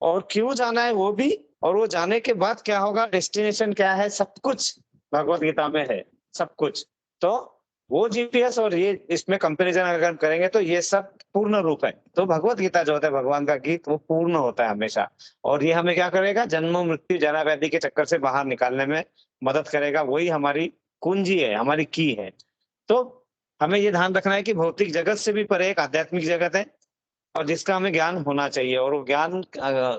और क्यों जाना है वो भी, और वो जाने के बाद क्या होगा, डेस्टिनेशन क्या है, सब कुछ भगवत गीता में है, सब कुछ। तो वो जीपीएस और ये इसमें कंपैरिजन अगर हम करेंगे तो ये सब पूर्ण रूप है। तो भगवत गीता जो होता है, भगवान का गीत, वो पूर्ण होता है हमेशा। और ये हमें क्या करेगा? जन्म मृत्यु जरा व्याधि के चक्कर से बाहर निकालने में मदद करेगा। वही हमारी कुंजी है, हमारी की है। तो हमें ये ध्यान रखना है कि भौतिक जगत से भी परे एक आध्यात्मिक जगत है, और जिसका हमें ज्ञान होना चाहिए। और वो ज्ञान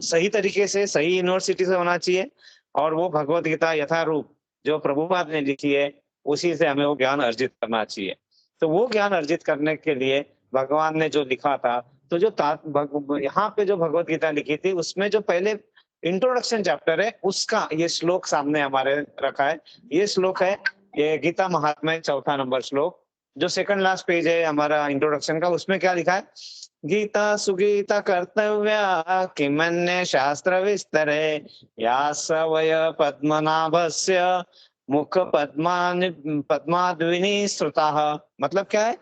सही तरीके से, सही यूनिवर्सिटी से होना चाहिए। और वो भगवत गीता यथारूप जो प्रभुपाद ने लिखी है, उसी से हमें वो ज्ञान अर्जित करना चाहिए। तो वो ज्ञान अर्जित करने के लिए भगवान ने जो लिखा था, तो जो यहाँ पे जो भगवत गीता लिखी थी उसमें जो पहले इंट्रोडक्शन चैप्टर है उसका ये श्लोक सामने हमारे रखा है। ये श्लोक है, ये गीता महात्म्य 4 नंबर श्लोक, जो सेकंड लास्ट पेज है हमारा इंट्रोडक्शन का। उसमें क्या लिखा है? गीता सुगीता कर्तव्या किमन्य शास्त्र विस्तरे या सवय पद्मनाभस्य मुख पद्माद्विनी श्रुता। मतलब क्या है?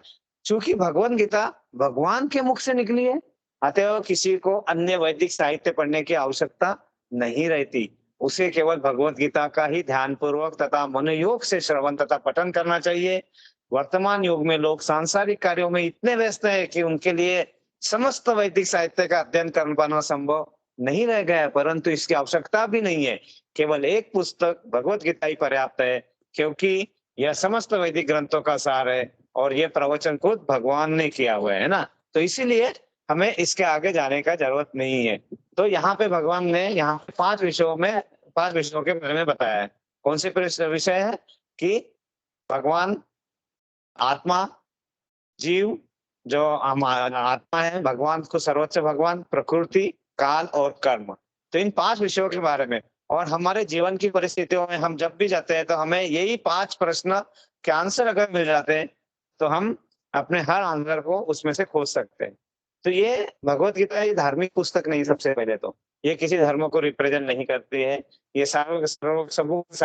चूंकि भगवत गीता भगवान के मुख से निकली है, अतः किसी को अन्य वैदिक साहित्य पढ़ने की आवश्यकता नहीं रहती। उसे केवल भगवत गीता का ही ध्यान पूर्वक तथा मनोयोग से श्रवण तथा पठन करना चाहिए। वर्तमान युग में लोग सांसारिक कार्यों में इतने व्यस्त हैं कि उनके लिए समस्त वैदिक साहित्य का अध्ययन कर पाना संभव नहीं रह गया है, परंतु इसकी आवश्यकता भी नहीं है। केवल एक पुस्तक भगवत गीता ही पर्याप्त है, क्योंकि यह समस्त वैदिक ग्रंथों का सार है और यह प्रवचन खुद भगवान ने किया हुआ है ना। तो इसीलिए हमें इसके आगे जाने का जरूरत नहीं है। तो यहाँ पे भगवान ने यहाँ 5 विषयों के बारे में बताया है। कौन से विषय है? कि भगवान, आत्मा, जीव जो आत्मा है, भगवान को सर्वोच्च भगवान, प्रकृति, काल और कर्म। तो इन 5 विषयों के बारे में, और हमारे जीवन की परिस्थितियों में हम जब भी जाते हैं तो हमें यही 5 प्रश्न के आंसर अगर मिल जाते हैं तो हम अपने हर आंसर को उसमें से खोज सकते हैं। तो ये भगवत गीता ये धार्मिक पुस्तक नहीं, सबसे पहले तो ये किसी धर्म को रिप्रेजेंट नहीं करती है। ये सबूत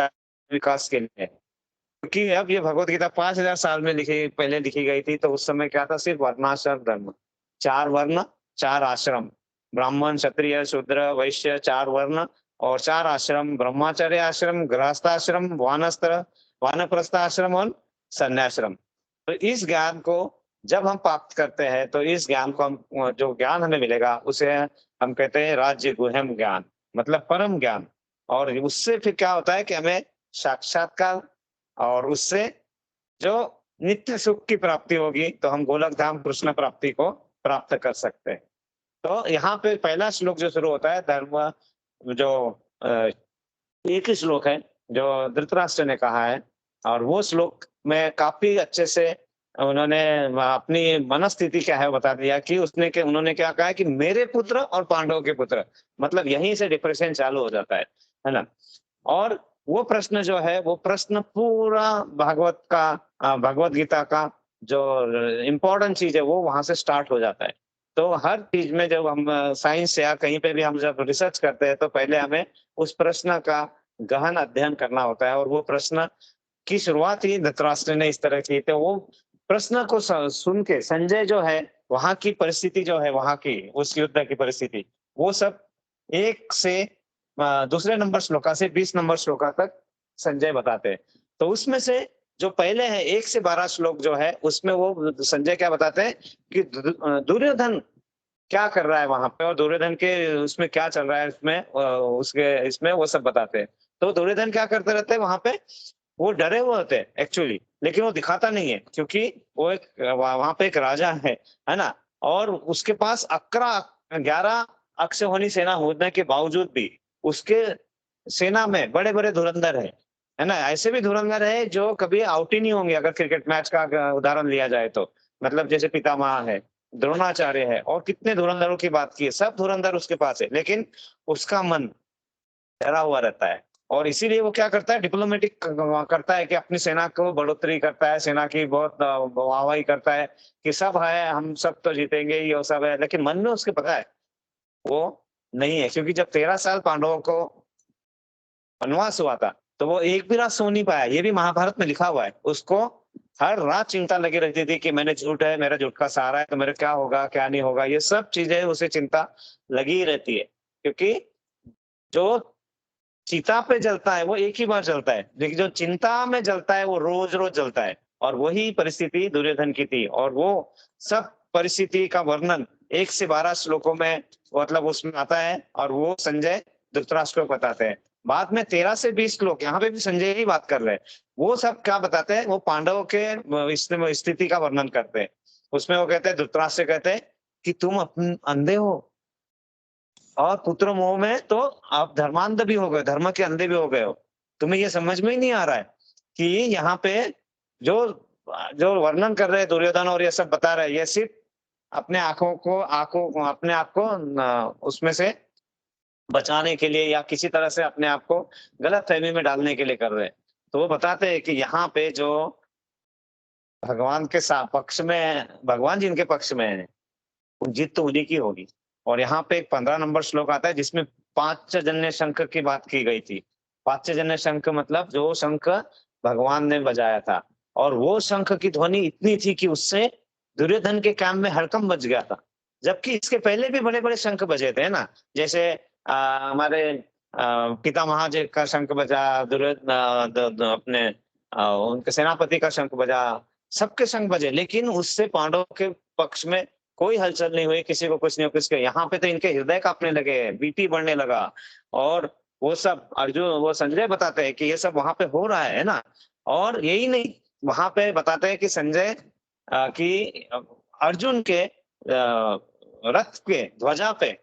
विकास के लिए है। क्योंकि अब ये भगवत गीता 5000 साल में पहले लिखी गई थी, तो उस समय क्या था? सिर्फ वर्णाश्रम धर्म, 4 वर्ण 4 आश्रम, ब्राह्मण, क्षत्रिय, शूद्र, वैश्य, 4 वर्ण और 4 आश्रम, ब्रह्मचर्य आश्रम, गृहस्थाश्रम, वानप्रस्थ आश्रम और संन्याश्रम। तो इस ज्ञान को जब हम प्राप्त करते हैं तो इस ज्ञान को हम, जो ज्ञान हमें मिलेगा उसे हम कहते हैं राज्य गुह्यम ज्ञान, मतलब परम ज्ञान। और उससे फिर क्या होता है कि हमें साक्षात्कार, और उससे जो नित्य सुख की प्राप्ति होगी, तो हम गोलक धाम कृष्ण प्राप्ति को प्राप्त कर सकते हैं। तो यहाँ पे पहला श्लोक जो शुरू होता है, धर्म जो एक ही श्लोक है जो धृतराष्ट्र ने कहा है, और वो श्लोक में काफी अच्छे से उन्होंने अपनी मनस्थिति क्या है बता दिया। कि उन्होंने क्या कहा कि मेरे पुत्र और पांडवों के पुत्र, मतलब यहीं से डिप्रेशन चालू हो जाता है ना। और वो प्रश्न जो है, वो प्रश्न पूरा भगवत गीता का जो इम्पोर्टेंट चीज है वो वहां से स्टार्ट हो जाता है। तो हर चीज में जब हम साइंस या कहीं पे भी हम जब रिसर्च करते हैं तो पहले हमें उस प्रश्न का गहन अध्ययन करना होता है। और वो प्रश्न की शुरुआत ही धृतराष्ट्र ने इस तरह की, तो वो प्रश्न को सुन के संजय जो है वहां की परिस्थिति जो है, वहां की उस युद्ध की परिस्थिति, वो सब 1 से दूसरे नंबर श्लोका से 20 नंबर श्लोका तक संजय बताते हैं। तो उसमें से जो पहले है 1 से 12 श्लोक जो है, उसमें वो संजय क्या बताते हैं कि दुर्योधन क्या कर रहा है वहां पे, और दुर्योधन के उसमें क्या चल रहा है उसमें, उसके इसमें वो सब बताते हैं। तो दुर्योधन क्या करते रहते हैं वहां पे, वो डरे हुए होते हैं एक्चुअली, लेकिन वो दिखाता नहीं है, क्योंकि वो एक वहां पे एक राजा है ना, और उसके पास 11 अक्षौहिणी सेना होने के बावजूद भी उसके सेना में बड़े बड़े धुरंधर है ना। ऐसे भी धुरंधर है जो कभी आउट ही नहीं होंगे, अगर क्रिकेट मैच का उदाहरण लिया जाए तो, मतलब जैसे पितामह है, द्रोणाचार्य है, और कितने धुरंधरों की बात की है, सब धुरंधर उसके पास है, लेकिन उसका मन डरा हुआ रहता है। और इसीलिए वो क्या करता है, डिप्लोमेटिक करता है कि अपनी सेना को बढ़ोतरी करता है, सेना की बहुत वाहवाही करता है कि सब है, हम सब तो जीतेंगे, ये सब है, लेकिन मन में उसके पता है वो नहीं है। क्योंकि जब 13 साल पांडवों को वनवास हुआ था, तो वो एक भी रात सो नहीं पाया, ये भी महाभारत में लिखा हुआ है। उसको हर रात चिंता लगी रहती थी कि मैंने झूठ है, मेरा झूठ का सहारा है, तो मेरा क्या होगा क्या नहीं होगा, ये सब चीजें उसे चिंता लगी ही रहती है। क्योंकि जो चिता पे जलता है वो एक ही बार जलता है, लेकिन जो चिंता में जलता है वो रोज रोज जलता है। और वही परिस्थिति दुर्योधन की थी, और वो सब परिस्थिति का वर्णन 1 से 12 श्लोकों में मतलब उसमें आता है, और वो संजय धृतराष्ट्र को बताते हैं। बाद में 13 से 20 श्लोक यहाँ पे भी संजय ही बात कर रहे हैं, वो सब क्या बताते हैं, वो पांडवों के स्थिति का वर्णन करते हैं। उसमें वो कहते हैं, धृतराष्ट्र कहते हैं कि तुम अंधे हो और पुत्र मोह में तो आप धर्मांध भी हो गए, धर्म के अंधे भी हो गए हो। तुम्हें ये समझ में ही नहीं आ रहा है कि यहाँ पे जो जो वर्णन कर रहे हैं दुर्योधन और ये सब बता रहे हैं, ये सिर्फ अपने अपने आप को उसमें से बचाने के लिए या किसी तरह से अपने आप को गलत फहमी में डालने के लिए कर रहे हैं। तो वो बताते हैं कि यहाँ पे जो भगवान के पक्ष में, भगवान जिनके पक्ष में है, जीत तो उन्हीं की होगी। और यहाँ पे एक 15 नंबर श्लोक आता है जिसमें पांचजन्य शंख की बात की गई थी। पांचजन्य शंख मतलब जो शंख भगवान ने बजाया था, और वो शंख की ध्वनि इतनी थी कि उससे दुर्योधन के कैंप में हड़कंप बज गया था। जबकि इसके पहले भी बड़े बड़े शंख बजे थे ना, जैसे हमारे पितामह जी का शंख बजा, दुर्योधन अपने उनके सेनापति का शंख बजा, सबके शंख बजे, लेकिन उससे पांडवों के पक्ष में कोई हलचल नहीं हुई, किसी को कुछ नहीं हुआ। किसके यहाँ पे तो इनके हृदय कांपने लगे, बीपी बढ़ने लगा। और वो सब अर्जुन, वो संजय बताते हैं कि ये सब वहां पे हो रहा है ना। और यही नहीं, वहां पे बताते हैं कि संजय कि अर्जुन के रथ के ध्वजा पे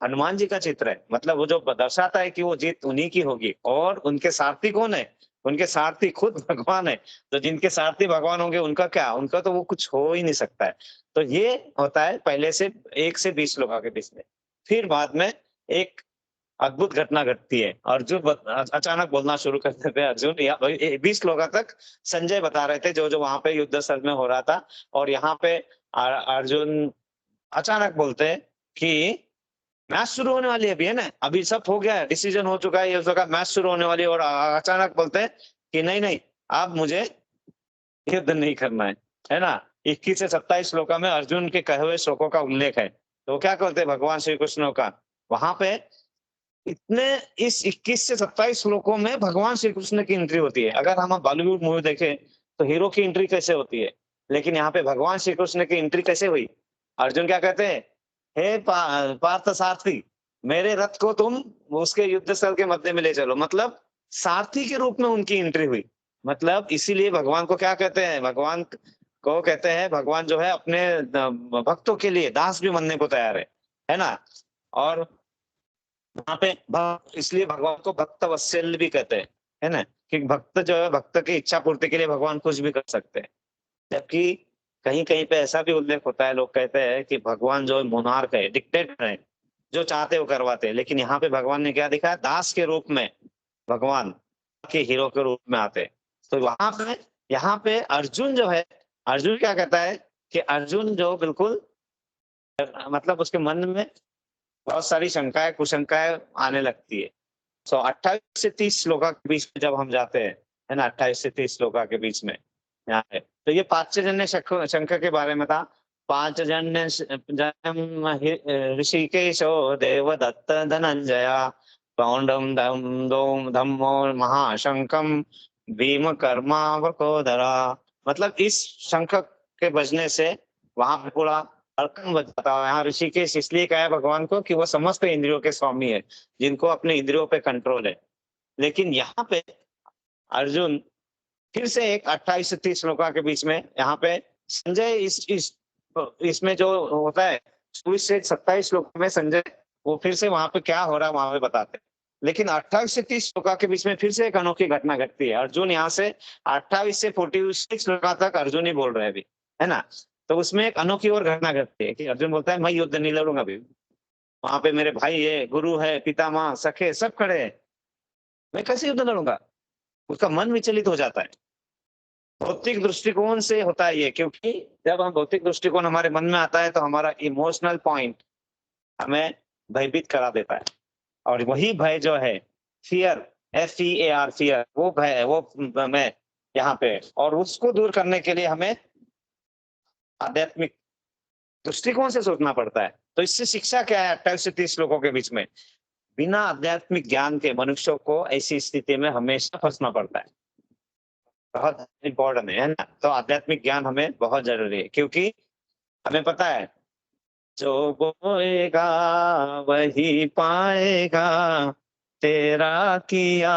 हनुमान जी का चित्र है, मतलब वो जो दर्शाता है कि वो जीत उन्हीं की होगी। और उनके सारथी कौन है, उनके सारथी खुद भगवान है। तो जिनके सारथी भगवान होंगे उनका क्या, उनका तो वो कुछ हो ही नहीं सकता है। तो ये होता है पहले से 1 से 20 श्लोका के बीच में। फिर बाद में एक अद्भुत घटना घटती है, अर्जुन अचानक बोलना शुरू कर देते हैं। अर्जुन 20 श्लोका तक संजय बता रहे थे जो जो वहां पे युद्ध स्थल में हो रहा था, और यहाँ पे अर्जुन अचानक बोलते हैं कि मैच शुरू होने वाली है अभी, है ना, अभी सब हो गया है, डिसीजन हो चुका है, ये हो मैच शुरू होने वाली है, और अचानक बोलते हैं कि नहीं नहीं, अब मुझे युद्ध नहीं करना है ना। 21 से 27 श्लोका में अर्जुन के कहे हुए श्लोकों का उल्लेख है। तो क्या करते हैं भगवान श्री कृष्ण का, वहां पे इतने इस 21 से 27 श्लोकों में भगवान श्री कृष्ण की एंट्री होती है। अगर हम बॉलीवुड मूवी देखें तो हीरो की एंट्री कैसे होती है, लेकिन यहाँ पे भगवान श्री कृष्ण की एंट्री कैसे हुई। अर्जुन क्या कहते हैं, हे पार्थ सारथी, मेरे रथ को तुम उसके युद्ध स्थल के मध्य में ले चलो। मतलब सारथी के रूप में उनकी एंट्री हुई। मतलब इसीलिए भगवान को क्या कहते हैं, भगवान को कहते हैं, भगवान जो है अपने भक्तों के लिए दास भी बनने को तैयार है ना। और वहां पे इसलिए भगवान को भक्त वत्सल भी कहते हैं, है ना, कि भक्त जो है, भक्त की इच्छा पूर्ति के लिए भगवान कुछ भी कर सकते हैं। जबकि कहीं कहीं पे ऐसा भी उल्लेख होता है, लोग कहते हैं कि भगवान जो मोनार्क है, डिक्टेटर है, जो चाहते वो करवाते हैं। लेकिन यहाँ पे भगवान ने क्या दिखाया, दास के रूप में भगवान के हीरो के रूप में आते। तो वहां पे यहाँ पे अर्जुन जो है, अर्जुन क्या कहता है कि अर्जुन जो बिल्कुल मतलब उसके मन में बहुत सारी शंकाएं कुशंकाएं आने लगती है। 28 से 30 श्लोका के बीच में जब हम जाते हैं, है ना, 28 से 30 श्लोका के बीच में यहाँ पे तो ये पांचजन्य शंख के बारे में था। पांचजन्य ऋषिकेशो देवदत्त धनंजया पौंडम धम दोम धम्मो महाशंखम भीम कर्मावकोदरा। मतलब इस शंख के बजने से वहां पे पूरा अड़कन बज जाता है। यहाँ ऋषिकेश इसलिए कहा है भगवान को कि वो समस्त इंद्रियों के स्वामी है, जिनको अपने इंद्रियों पे कंट्रोल है। लेकिन यहाँ पे अर्जुन फिर से एक 28 से 30 श्लोका के बीच में यहाँ पे संजय इसमें जो होता है 24 से 27 श्लोक में संजय वो फिर से वहां पे क्या हो रहा है वहां पे बताते हैं। लेकिन 28 से 30 श्लोका के बीच में फिर से एक अनोखी घटना घटती है। अर्जुन यहाँ से 28 से 46 श्लोका तक अर्जुन ही बोल रहे हैं अभी, है ना। तो उसमें एक अनोखी और घटना घटती है कि अर्जुन बोलता है मैं युद्ध नहीं लड़ूंगा अभी, वहां पे मेरे भाई है, गुरु है, पितामह, सखे सब खड़े हैं, मैं कैसे युद्ध लड़ूंगा। उसका मन विचलित हो जाता है। भौतिक दृष्टिकोण से होता है ये, क्योंकि जब हम भौतिक दृष्टिकोण हमारे मन में आता है तो हमारा इमोशनल पॉइंट हमें भयभीत करा देता है। और वही भय जो है फियर, FEAR फियर, वो भय है, वो मैं यहाँ पे, और उसको दूर करने के लिए हमें आध्यात्मिक दृष्टिकोण से सोचना पड़ता है। तो इससे शिक्षा क्या है 28 से 30 श्लोकों के बीच में? बिना आध्यात्मिक ज्ञान के मनुष्यों को ऐसी स्थिति में हमेशा फंसना पड़ता है। बहुत इंपॉर्टेंट है ना। तो आध्यात्मिक ज्ञान हमें बहुत जरूरी है, क्योंकि हमें पता है जो बोएगा वही पाएगा, तेरा किया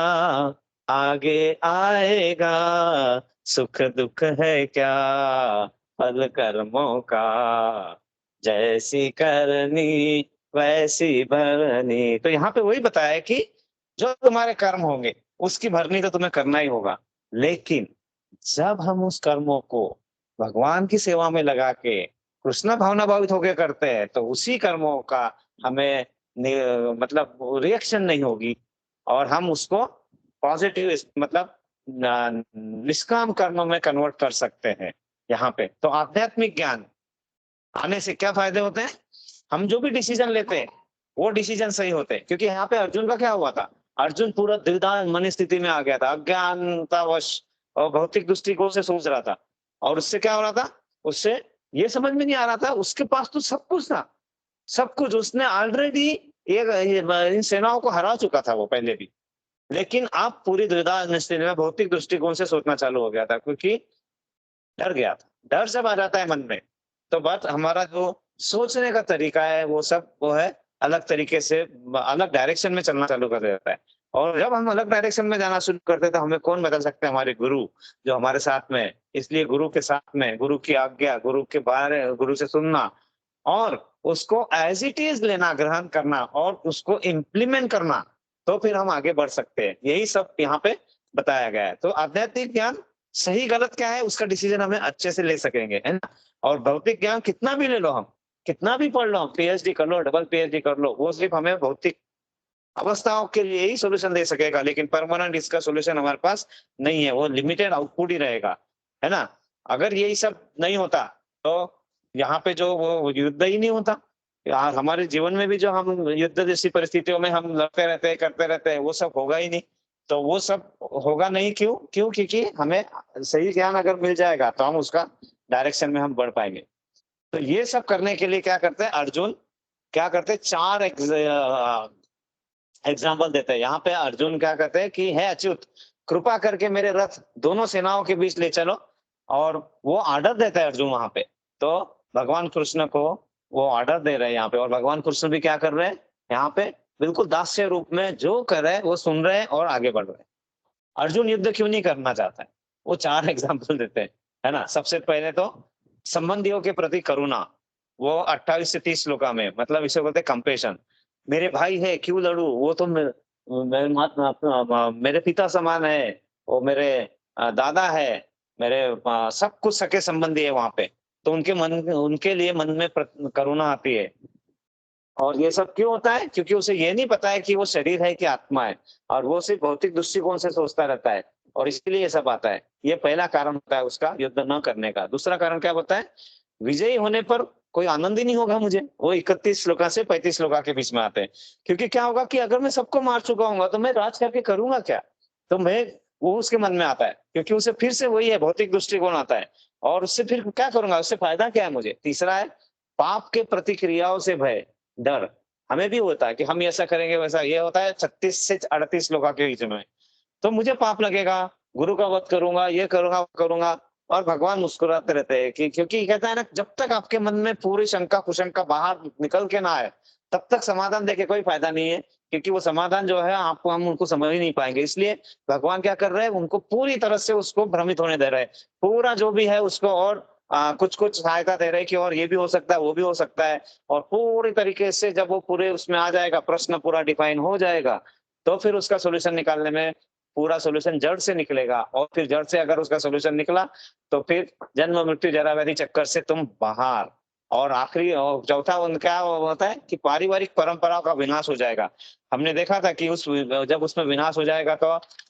आगे आएगा, सुख दुख है क्या फल कर्मों का, जैसी करनी वैसी भरनी। तो यहाँ पे वही बताया है कि जो तुम्हारे कर्म होंगे उसकी भरनी तो तुम्हें करना ही होगा। लेकिन जब हम उस कर्मों को भगवान की सेवा में लगा के कृष्ण भावना भावित होकर करते हैं तो उसी कर्मों का हमें मतलब रिएक्शन नहीं होगी, और हम उसको पॉजिटिव मतलब निष्काम कर्म में कन्वर्ट कर सकते हैं यहाँ पे। तो आध्यात्मिक ज्ञान आने से क्या फायदे होते हैं? हम जो भी डिसीजन लेते हैं वो डिसीजन सही होते हैं। क्योंकि यहाँ पे अर्जुन का क्या हुआ था? अर्जुन पूरा द्विधा मन स्थिति में आ गया था, अज्ञानतावश और भौतिक दृष्टिकोण से सोच रहा था। और उससे क्या हो रहा था? उससे ये समझ में नहीं आ रहा था, उसके पास तो सब कुछ था, सब कुछ उसने ऑलरेडी इन सेनाओं को हरा चुका था वो पहले भी। लेकिन आप पूरी द्विधा स्थिति में भौतिक दृष्टिकोण से सोचना चालू हो गया था, क्योंकि डर गया था। डर जब आ जाता है मन में तो बस हमारा जो सोचने का तरीका है वो सब वो है अलग तरीके से, अलग डायरेक्शन में चलना चालू कर देता है। और जब हम अलग डायरेक्शन में जाना शुरू करते हैं तो हमें कौन बदल सकते हैं? हमारे गुरु जो हमारे साथ में है। इसलिए गुरु के साथ में, गुरु की आज्ञा, गुरु के बारे, गुरु से सुनना और उसको एज इट इज लेना, ग्रहण करना और उसको इम्प्लीमेंट करना, तो फिर हम आगे बढ़ सकते हैं। यही सब यहाँ पे बताया गया है। तो आध्यात्मिक ज्ञान सही गलत क्या है उसका डिसीजन हमें अच्छे से ले सकेंगे, है ना। और भौतिक ज्ञान कितना भी ले लो, हम कितना भी पढ़ लो, हम PhD कर लो, डबल PhD कर लो, वो सिर्फ हमें भौतिक अवस्थाओं के लिए ही सोल्यूशन दे सकेगा। लेकिन परमानेंट इसका सोल्यूशन हमारे पास नहीं है, वो लिमिटेड आउटपुट ही रहेगा, है ना। अगर यही सब नहीं होता तो यहाँ पे जो वो युद्ध ही नहीं होता। हमारे जीवन में भी जो हम युद्ध जैसी परिस्थितियों में हम लड़ते रहते हैं, करते रहते हैं, वो सब होगा ही नहीं। तो वो सब होगा नहीं, क्यों? क्योंकि हमें सही ज्ञान अगर मिल जाएगा तो हम उसका डायरेक्शन में हम बढ़ पाएंगे। तो ये सब करने के लिए क्या करते हैं अर्जुन? क्या करते हैं? 4 एग्जाम्पल देते हैं। यहाँ पे अर्जुन क्या कहते हैं कि हे अच्युत, कृपा करके मेरे रथ दोनों सेनाओं के बीच ले चलो। और वो ऑर्डर देता है अर्जुन वहां पे। तो भगवान कृष्ण को वो ऑर्डर दे रहे हैं यहाँ पे, और भगवान कृष्ण भी क्या कर रहे हैं यहाँ पे? बिल्कुल दास्य रूप में जो कर रहे हैं वो सुन रहे हैं और आगे बढ़ रहे हैं। अर्जुन युद्ध क्यों नहीं करना चाहता है? वो 4 एग्जाम्पल देते हैं, है ना। सबसे पहले तो संबंधियों के प्रति करुणा, वो 28 से 30 श्लोका में, मतलब इसे बोलते हैं कंपेशन। मेरे भाई है क्यों लड़ू, वो तो मेरे पिता समान है, वो मेरे दादा है, मेरे सब कुछ सके संबंधी है वहां पे। तो उनके लिए मन में करुणा आती है। और ये सब क्यों होता है? क्योंकि उसे ये नहीं पता है कि वो शरीर है कि आत्मा है, और वो सिर्फ भौतिक दृष्टिकोण से सोचता रहता है, और इसके लिए ये सब आता है। ये पहला कारण होता है उसका युद्ध न करने का। दूसरा कारण क्या होता है? विजयी होने पर कोई आनंद ही नहीं होगा मुझे। वो 31 श्लोका से 35 श्लोका के बीच में आते हैं। क्योंकि क्या होगा कि अगर मैं सबको मार चुका हूँ तो मैं राज करके करूंगा क्या? तो मैं वो उसके मन में आता है, क्योंकि उसे फिर से वही है भौतिक दृष्टिकोण आता है। और उससे फिर क्या करूंगा, उससे फायदा क्या है मुझे। तीसरा है पाप के प्रतिक्रियाओं से भय, डर। हमें भी होता है कि हम ऐसा करेंगे वैसा, ये होता है 36 से 38 लोगों के बीच में। तो मुझे पाप लगेगा, गुरु का वध करूंगा, ये करूंगा वो करूंगा। और भगवान मुस्कुराते रहते हैं कि क्योंकि कहता है ना, जब तक आपके मन में पूरी शंका कुशंका बाहर निकल के ना आए तब तक समाधान देके कोई फायदा नहीं है, क्योंकि वो समाधान जो है आपको, हम उनको समझ ही नहीं पाएंगे। इसलिए भगवान क्या कर रहे हैं, उनको पूरी तरह से उसको भ्रमित होने दे रहे हैं, पूरा जो भी है उसको, और कुछ कुछ सहायता दे रहे हैं कि और ये भी हो सकता है वो भी हो सकता है। और पूरी तरीके से जब वो पूरे उसमें आ जाएगा, प्रश्न पूरा डिफाइन हो जाएगा, तो फिर उसका सोल्यूशन निकालने में पूरा सोल्यूशन जड़ से निकलेगा। और फिर जड़ से अगर उसका सोल्यूशन निकला तो फिर जन्म मृत्यु जरा व्याधि चक्कर से तुम बाहर। और आखिरी और चौथा उनका होता है कि पारिवारिक परंपराओं का विनाश हो जाएगा। हमने देखा था कि उस जब उसमें विनाश हो जाएगा तो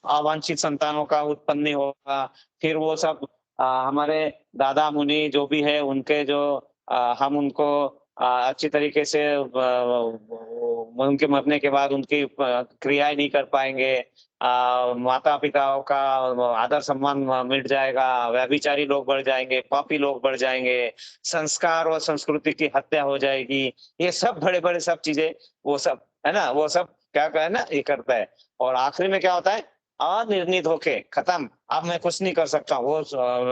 अवांछित संतानों का उत्पन्न नहीं होगा। फिर वो सब हमारे दादा मुनि जो भी है उनके जो हम उनको अच्छी तरीके से उनके मरने के बाद उनकी क्रियाएं नहीं कर पाएंगे। माता पिताओं का आदर सम्मान मिट जाएगा, व्यभिचारी लोग बढ़ जाएंगे, पापी लोग बढ़ जाएंगे, संस्कार और संस्कृति की हत्या हो जाएगी। ये सब बड़े बड़े सब चीजें, वो सब है ना, वो सब क्या है ना, ये करता है। और आखिरी में क्या होता है, अनिर्णित होके खत्म, अब मैं कुछ नहीं कर सकता। वो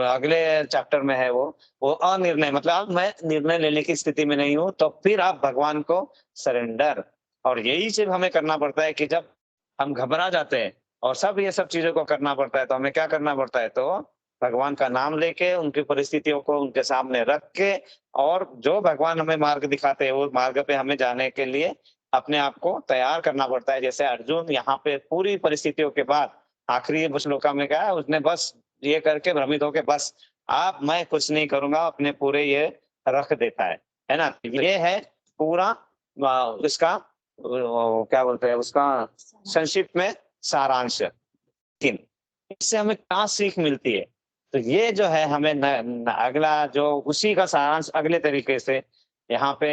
अगले चैप्टर में है वो अनिर्णय, मतलब अब मैं निर्णय लेने की स्थिति में नहीं हूँ। तो फिर आप भगवान को सरेंडर। और यही चीज हमें करना पड़ता है कि जब हम घबरा जाते हैं और सब ये सब चीजों को करना पड़ता है, तो हमें क्या करना पड़ता है, तो भगवान का नाम लेके उनकी परिस्थितियों को उनके सामने रख के, और जो भगवान हमें मार्ग दिखाते हैं वो मार्ग पे हमें जाने के लिए अपने आप को तैयार करना पड़ता है। जैसे अर्जुन यहाँ पे पूरी परिस्थितियों के बाद आखिरी श्लोका में क्या है, उसने बस ये करके भ्रमित होके बस आप मैं कुछ नहीं करूंगा अपने पूरे ये रख देता है ना। ये है पूरा इसका क्या बोलते हैं उसका संक्षिप्त में सारांश। लेकिन इससे हमें क्या सीख मिलती है, तो ये जो है हमें अगला जो उसी का सारांश अगले तरीके से यहाँ पे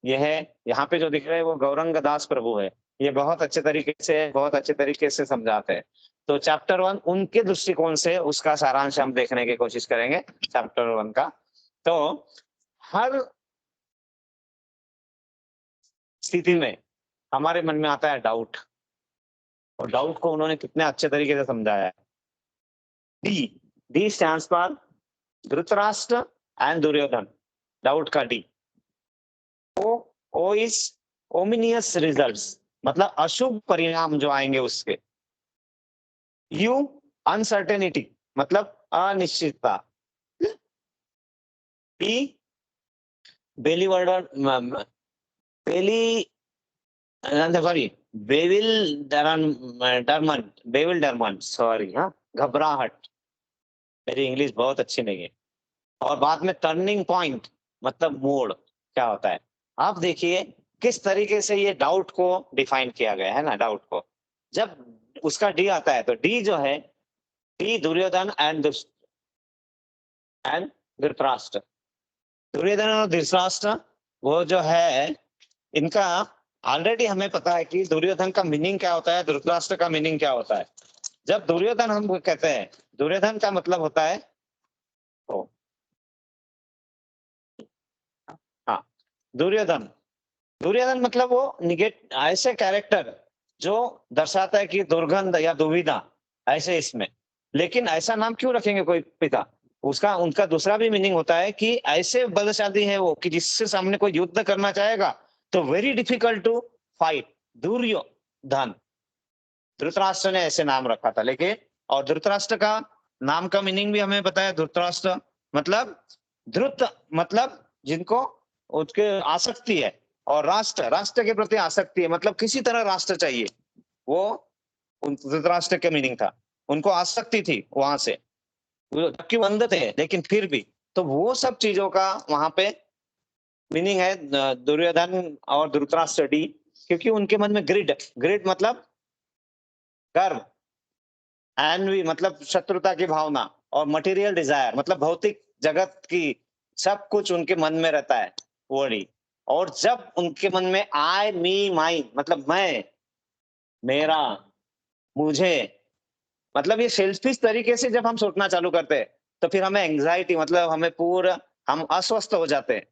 ये है। यहाँ पे जो दिख रहे हैं वो गौरंग दास प्रभु है, ये बहुत अच्छे तरीके से समझाते हैं। तो चैप्टर 1 उनके दृष्टिकोण से उसका सारांश हम देखने की कोशिश करेंगे चैप्टर 1 का। तो हर स्थिति में हमारे मन में आता है डाउट, और डाउट को उन्होंने कितने अच्छे तरीके से समझाया है। D stands for Dhritarashtra and Duryodhan, doubt का D. O is ominous results, मतलब अशुभ परिणाम जो आएंगे उसके। यू अनसर्टेनिटी, मतलब अनिश्चितता। बी बेविलडरमेंट, सॉरी, हाँ, घबराहट। मेरी इंग्लिश बहुत अच्छी नहीं है। और बाद में टर्निंग पॉइंट, मतलब मोड़ क्या होता है। आप देखिए किस तरीके से ये डाउट को डिफाइन किया गया है ना। डाउट को जब उसका डी आता है तो डी जो है, डी दुर्योधन एंड धृतराष्ट्र। दुर्योधन और धृतराष्ट्र वो जो है, इनका ऑलरेडी हमें पता है कि दुर्योधन का मीनिंग क्या होता है, धृतराष्ट्र का मीनिंग क्या होता है। जब दुर्योधन हम कहते हैं, दुर्योधन का मतलब होता है हाँ, दुर्योधन मतलब वो निगेट, ऐसे कैरेक्टर जो दर्शाता है कि दुर्गंध या दुविधा, ऐसे इसमें। लेकिन ऐसा नाम क्यों रखेंगे कोई पिता, उसका उनका दूसरा भी मीनिंग होता है कि ऐसे बलशाली है वो कि जिससे सामने कोई युद्ध करना चाहेगा तो very difficult to fight. Duryodhana, Dhritarashtra ने ऐसे नाम रखा था। लेकिन और धृतराष्ट्र का नाम का मीनिंग भी हमें पता है। धृतराष्ट्र मतलब धृत, मतलब जिनको उसके आसक्ति है, और राष्ट्र के प्रति आसक्ति है, मतलब किसी तरह राष्ट्र चाहिए। वो धृतराष्ट्र के मीनिंग था, उनको आसक्ति थी वहां से, जबकि वो अंध थे लेकिन फिर भी। तो वो सब चीजों का वहां पे मीनिंग है दुर्योधन और धृतराष्ट्र डी, क्योंकि उनके मन में ग्रिड मतलब गर्व, एनवी मतलब शत्रुता की भावना, और मटेरियल डिजायर मतलब भौतिक जगत की सब कुछ उनके मन में रहता है वही। और जब उनके मन में आई मी माई मतलब मैं, मेरा, मुझे, मतलब ये सेल्फिश तरीके से जब हम सोचना चालू करते हैं तो फिर हमें एंग्जाइटी मतलब हमें पूरा हम अस्वस्थ हो जाते हैं,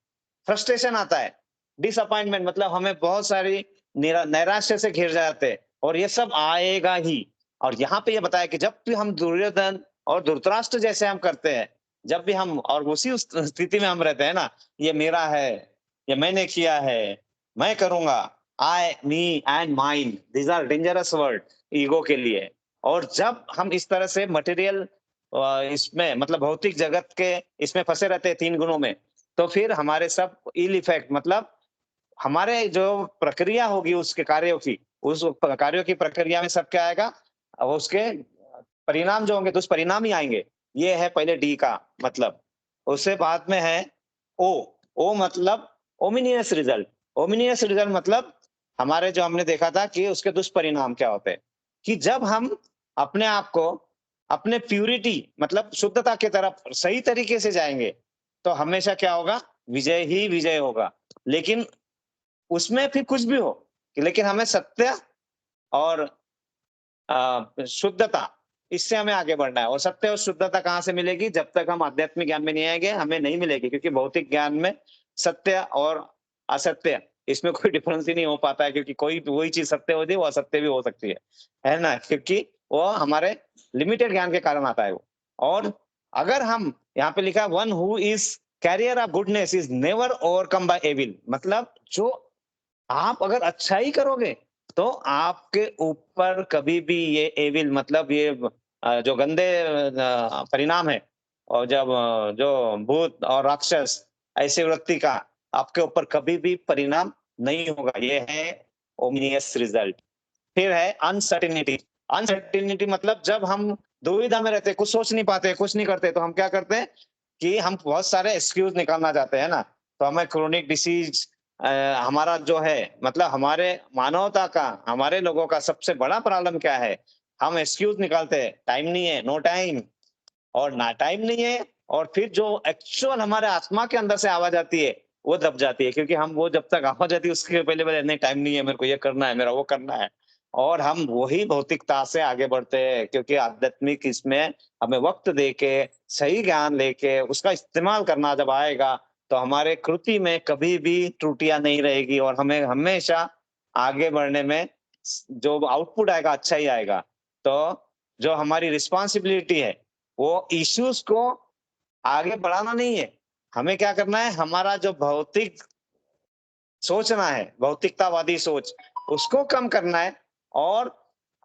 फ्रस्ट्रेशन आता है, डिसअपॉइंटमेंट मतलब हमें बहुत सारी नैराश्य से घिर जाते हैं, और ये सब आएगा ही। और यहाँ पे ये बताया कि जब भी हम दुर्योधन और धृतराष्ट्र जैसे हम करते हैं, जब भी हम और उसी उस स्थिति में हम रहते हैं ना, ये मेरा है, ये मैंने किया है, मैं करूंगा, I me and mine, these are dangerous word ego के लिए। और जब हम इस तरह से मटेरियल इसमें मतलब भौतिक जगत के इसमें फंसे रहते हैं 3 गुणों में, तो फिर हमारे सब इल इफेक्ट मतलब हमारे जो प्रक्रिया होगी उसके कार्यों की, उस कार्यों की प्रक्रिया में सब क्या आएगा, उसके परिणाम जो होंगे दुष्परिणाम ही आएंगे। ये है पहले डी का मतलब। उससे बाद में है ओ। ओ मतलब ओमिनियस रिजल्ट। ओमिनियस रिजल्ट मतलब हमारे जो हमने देखा था कि उसके दुष्परिणाम क्या होते हैं, कि जब हम अपने आप को अपने प्यूरिटी मतलब शुद्धता की तरफ सही तरीके से जाएंगे, तो हमेशा क्या होगा, विजय ही विजय होगा। लेकिन उसमें फिर कुछ भी हो, लेकिन हमें सत्य और शुद्धता, इससे हमें आगे बढ़ना है। और सत्य और शुद्धता कहाँ से मिलेगी, जब तक हम आध्यात्मिक ज्ञान में नहीं आएंगे हमें नहीं मिलेगी, क्योंकि भौतिक ज्ञान में सत्य और असत्य इसमें कोई डिफरेंस ही नहीं हो पाता है, क्योंकि कोई वही चीज सत्य होती है वो असत्य भी हो सकती है ना, क्योंकि वो हमारे लिमिटेड ज्ञान के कारण आता है वो। और अगर हम यहाँ पे लिखा one who is carrier of goodness is never overcome by evil, मतलब जो आप अगर अच्छाई करोगे तो आपके ऊपर कभी भी ये एविल मतलब ये जो गंदे परिणाम है, और जब जो भूत और राक्षस ऐसे व्यक्ति का आपके ऊपर कभी भी परिणाम नहीं होगा। ये है ओमिनियस रिजल्ट। फिर है अनसर्टिनिटी। अनसर्टिनिटी मतलब जब हम दुविधा में रहते हैं, कुछ सोच नहीं पाते, कुछ नहीं करते, तो हम क्या करते हैं कि हम बहुत सारे एक्सक्यूज निकालना चाहते हैं ना। तो हमें क्रोनिक डिसीज हमारा जो है मतलब हमारे मानवता का, हमारे लोगों का सबसे बड़ा प्रॉब्लम क्या है, हम एक्सक्यूज निकालते हैं, टाइम नहीं है, नो टाइम, और ना टाइम नहीं है, और फिर जो एक्चुअल हमारे आत्मा के अंदर से आवाज आती है वो दब जाती है, क्योंकि हम वो जब तक आवाज आती है उसके पहले पहले नहीं टाइम नहीं है, मेरे को ये करना है, मेरा वो करना है, और हम वही भौतिकता से आगे बढ़ते हैं। क्योंकि आध्यात्मिक इसमें हमें वक्त देके सही ज्ञान लेके उसका इस्तेमाल करना जब आएगा, तो हमारे कृति में कभी भी त्रुटियां नहीं रहेगी, और हमें हमेशा आगे बढ़ने में जो आउटपुट आएगा अच्छा ही आएगा। तो जो हमारी रिस्पॉन्सिबिलिटी है वो इश्यूज को आगे बढ़ाना नहीं है, हमें क्या करना है, हमारा जो भौतिक सोचना है, भौतिकतावादी सोच, उसको कम करना है, और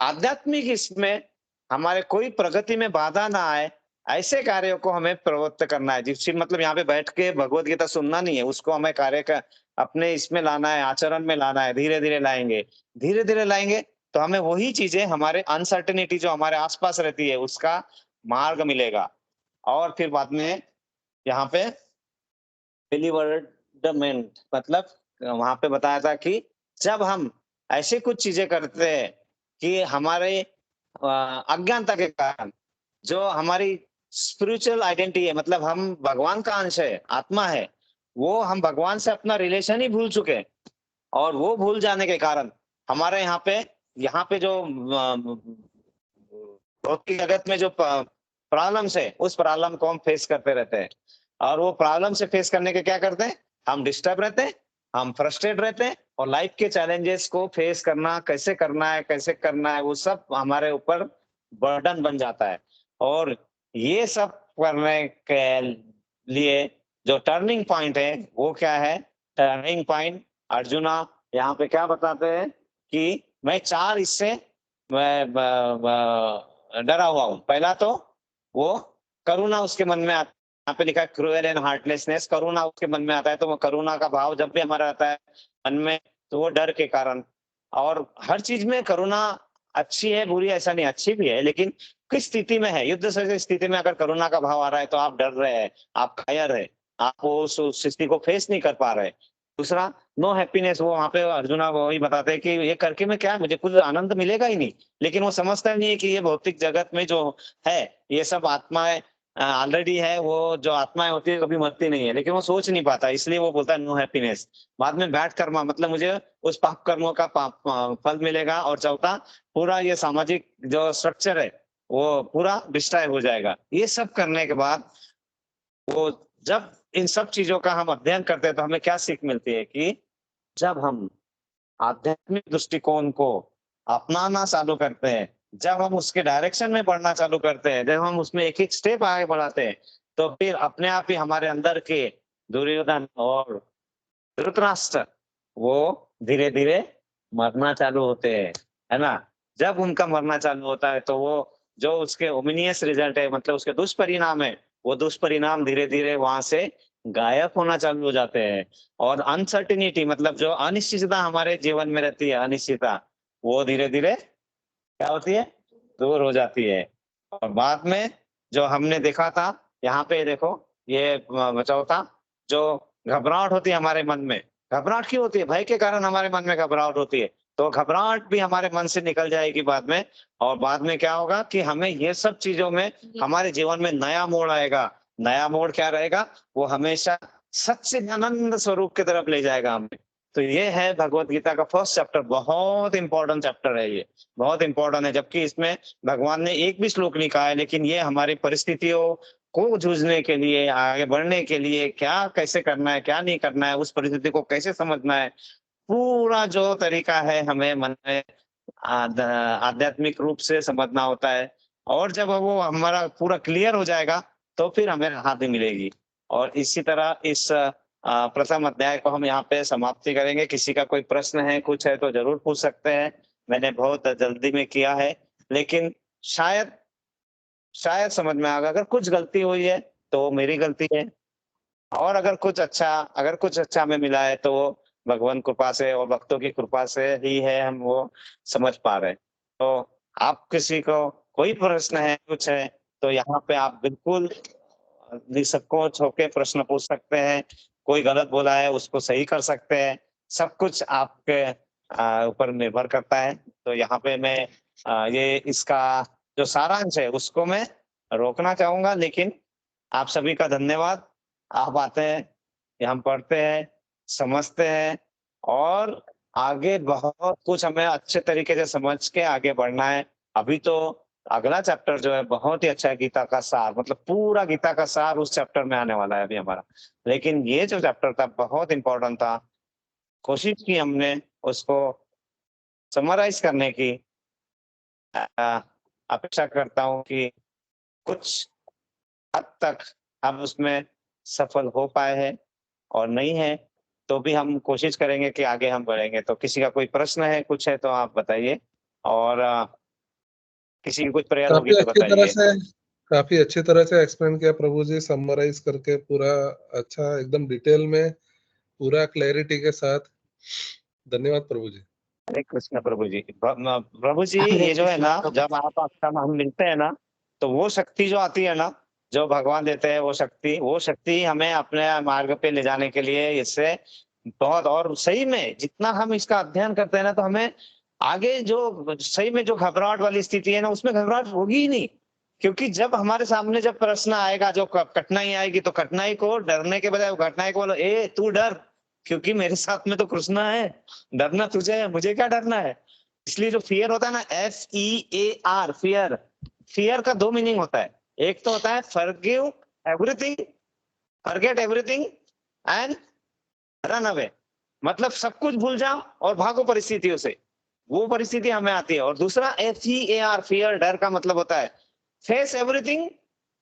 आध्यात्मिक इसमें हमारे कोई प्रगति में बाधा ना आए ऐसे कार्यों को हमें प्रवृत्त करना है। जिससे मतलब यहाँ पे बैठ के भगवत गीता सुनना नहीं है, उसको हमें कार्य का अपने इसमें लाना है, आचरण में लाना है। धीरे धीरे लाएंगे, धीरे धीरे लाएंगे तो हमें वही चीजें, हमारे अनसर्टेनिटी जो हमारे आसपास रहती है उसका मार्ग मिलेगा। और फिर बाद में यहाँ पे डिलीवरमेंट मतलब वहां पे बताया था कि जब हम ऐसे कुछ चीजें करते हैं कि हमारे अज्ञानता के कारण जो हमारी स्पिरिचुअल आइडेंटिटी है, मतलब हम भगवान का अंश है, आत्मा है, वो हम भगवान से अपना रिलेशन ही भूल चुके हैं। और वो भूल जाने के कारण हमारे यहाँ पे जो भौतिक जगत में जो प्रॉब्लम्स है उस प्रॉब्लम को हम फेस करते रहते हैं। और वो प्रॉब्लम से फेस करने के क्या करते हैं, हम डिस्टर्ब रहते हैं, हम फ्रस्ट्रेट रहते हैं, और लाइफ के चैलेंजेस को फेस करना कैसे करना है, कैसे करना है, वो सब हमारे ऊपर बर्डन बन जाता है। और ये सब करने के लिए जो टर्निंग पॉइंट है वो क्या है, टर्निंग पॉइंट अर्जुना यहाँ पे क्या बताते हैं कि मैं 4 इससे डरा हुआ हूँ। पहला तो वो करुणा उसके मन में आता है, यहाँ पे लिखा है क्रूएल एंड हार्टलेसनेस, करुणा उसके मन में आता है। तो वो करुणा का भाव जब भी हमारा आता है मन में, तो वो डर के कारण। और हर चीज में करुणा अच्छी है बुरी ऐसा नहीं, अच्छी भी है, लेकिन किस स्थिति में है, युद्ध से स्थिति में अगर करुणा का भाव आ रहा है तो आप डर रहे हैं, आप कायर है, आप उस स्थिति को फेस नहीं कर पा रहे। दूसरा नो हैप्पीनेस, वो वहां पे अर्जुना वही बताते हैं कि ये करके मैं क्या, मुझे कुछ आनंद मिलेगा ही नहीं। लेकिन वो समझता नहीं है कि ये भौतिक जगत में जो है ये सब आत्माएं ऑलरेडी है, वो जो आत्माएं होती है कभी मरती नहीं है, लेकिन वो सोच नहीं पाता, इसलिए वो बोलता है नो हैप्पीनेस। बाद में बैड कर्मा मतलब मुझे उस पाप कर्मों का फल मिलेगा। और चौथा पूरा ये सामाजिक जो स्ट्रक्चर है वो पूरा डिस्ट्रॉय हो जाएगा। ये सब करने के बाद वो जब इन सब चीजों का हम अध्ययन करते हैं तो हमें क्या सीख मिलती है कि जब हम आध्यात्मिक दृष्टिकोण को अपनाना चालू करते हैं, जब हम उसके डायरेक्शन में बढ़ना चालू करते हैं, जब हम उसमें एक-एक स्टेप आगे बढ़ाते हैं, तो फिर अपने आप ही हमारे अंदर के दुर्योधन और धृतराष्ट्र वो धीरे-धीरे मरना चालू होते हैं, है ना? जब उनका मरना चालू होता है तो वो जो उसके ओमिनियस रिजल्ट है, मतलब उसके दुष्परिणाम है, वो दुष्परिणाम धीरे-धीरे वहां से गायब होना चालू हो जाते हैं। और अनसर्टिनिटी मतलब जो अनिश्चितता हमारे जीवन में रहती है, अनिश्चितता, वो धीरे-धीरे क्या होती है? दूर हो जाती है। और बाद में जो हमने देखा था, यहाँ पे देखो ये चौथा जो घबराहट होती है हमारे मन में, घबराहट क्यों होती है? भय के कारण हमारे मन में घबराहट होती है। तो घबराहट भी हमारे मन से निकल जाएगी बाद में, और बाद में क्या होगा कि हमें ये सब चीज़ों में हमारे जीवन में नया मोड़ आएगा। नया मोड़ क्या रहेगा? वो हमेशा सच्चिदानंद स्वरूप की तरफ ले जाएगा हमें। तो ये है भगवत गीता का फर्स्ट चैप्टर, बहुत इंपॉर्टेंट चैप्टर है ये, बहुत इंपॉर्टेंट है। जबकि इसमें भगवान ने एक भी श्लोक नहीं कहा है, लेकिन ये हमारी परिस्थितियों को जूझने के लिए, आगे बढ़ने के लिए क्या कैसे करना है, क्या नहीं करना है, उस परिस्थिति को कैसे समझना है, पूरा जो तरीका है हमें मन में आध्यात्मिक रूप से समझना होता है। और जब वो हमारा पूरा क्लियर हो जाएगा, तो फिर हमें राहत मिलेगी। और इसी तरह इस प्रथम अध्याय को हम यहाँ पे समाप्ति करेंगे। किसी का कोई प्रश्न है, कुछ है तो जरूर पूछ सकते हैं। मैंने बहुत जल्दी में किया है, लेकिन शायद शायद समझ में आएगा। अगर कुछ गलती हुई है तो वो मेरी गलती है, और अगर कुछ अच्छा हमें मिला है तो वो भगवान कृपा से और भक्तों की कृपा से ही है, हम वो समझ पा रहे हैं। तो आप किसी को कोई प्रश्न है, कुछ है, तो यहाँ पे आप बिल्कुल निसंकोच होके प्रश्न पूछ सकते हैं। कोई गलत बोला है उसको सही कर सकते हैं। सब कुछ आपके ऊपर निर्भर करता है। तो यहाँ पे मैं ये इसका जो सारांश है उसको मैं रोकना चाहूंगा, लेकिन आप सभी का धन्यवाद। आप आते हैं, हम पढ़ते हैं, समझते हैं, और आगे बहुत कुछ हमें अच्छे तरीके से समझ के आगे बढ़ना है। अभी तो अगला चैप्टर जो है बहुत ही अच्छा है, गीता का सार, मतलब पूरा गीता का सार उस चैप्टर में आने वाला है अभी हमारा। लेकिन ये जो चैप्टर था बहुत इंपॉर्टेंट था, कोशिश की हमने उसको समराइज करने की। अपेक्षा करता हूँ कि कुछ हद तक हम उसमें सफल हो पाए हैं, और नहीं है तो भी हम कोशिश करेंगे कि आगे हम बढ़ेंगे। तो किसी का कोई प्रश्न है, कुछ है तो आप बताइए, और किसी की कुछ प्रयास होगी काफी तो अच्छी तरह बताइए। से काफी अच्छी तरह से एक्सप्लेन किया प्रभु जी, समराइज करके पूरा अच्छा एकदम डिटेल में पूरा क्लैरिटी के साथ। धन्यवाद प्रभु जी। हरे कृष्ण प्रभु जी। प्रभु जी, हरे ये जो है ना, कृष्ण। जब आपका हम मिलते हैं ना, तो वो शक्ति जो आती है ना, जो भगवान देते हैं, वो शक्ति हमें अपने मार्ग पे ले जाने के लिए इससे बहुत, और सही में जितना हम इसका अध्ययन करते हैं ना, तो हमें आगे जो सही में जो घबराहट वाली स्थिति है ना, उसमें घबराहट होगी ही नहीं। क्योंकि जब हमारे सामने जब प्रश्न आएगा, जो कठिनाई आएगी, तो कठिनाई को डरने के बजाय कठिनाई को बोलो, ए तू डर, क्योंकि मेरे साथ में तो कृष्ण है। डरना तुझे है, मुझे क्या डरना है। इसलिए जो फियर होता है ना, FEAR, फियर, फियर का दो मीनिंग होता है। एक तो होता है forgive everything, forget everything, and run away, मतलब सब कुछ भूल जाओ और भागो परिस्थितियों से। वो परिस्थिति हमें आती है। और दूसरा FEAR, फियर, डर का मतलब होता है फेस एवरीथिंग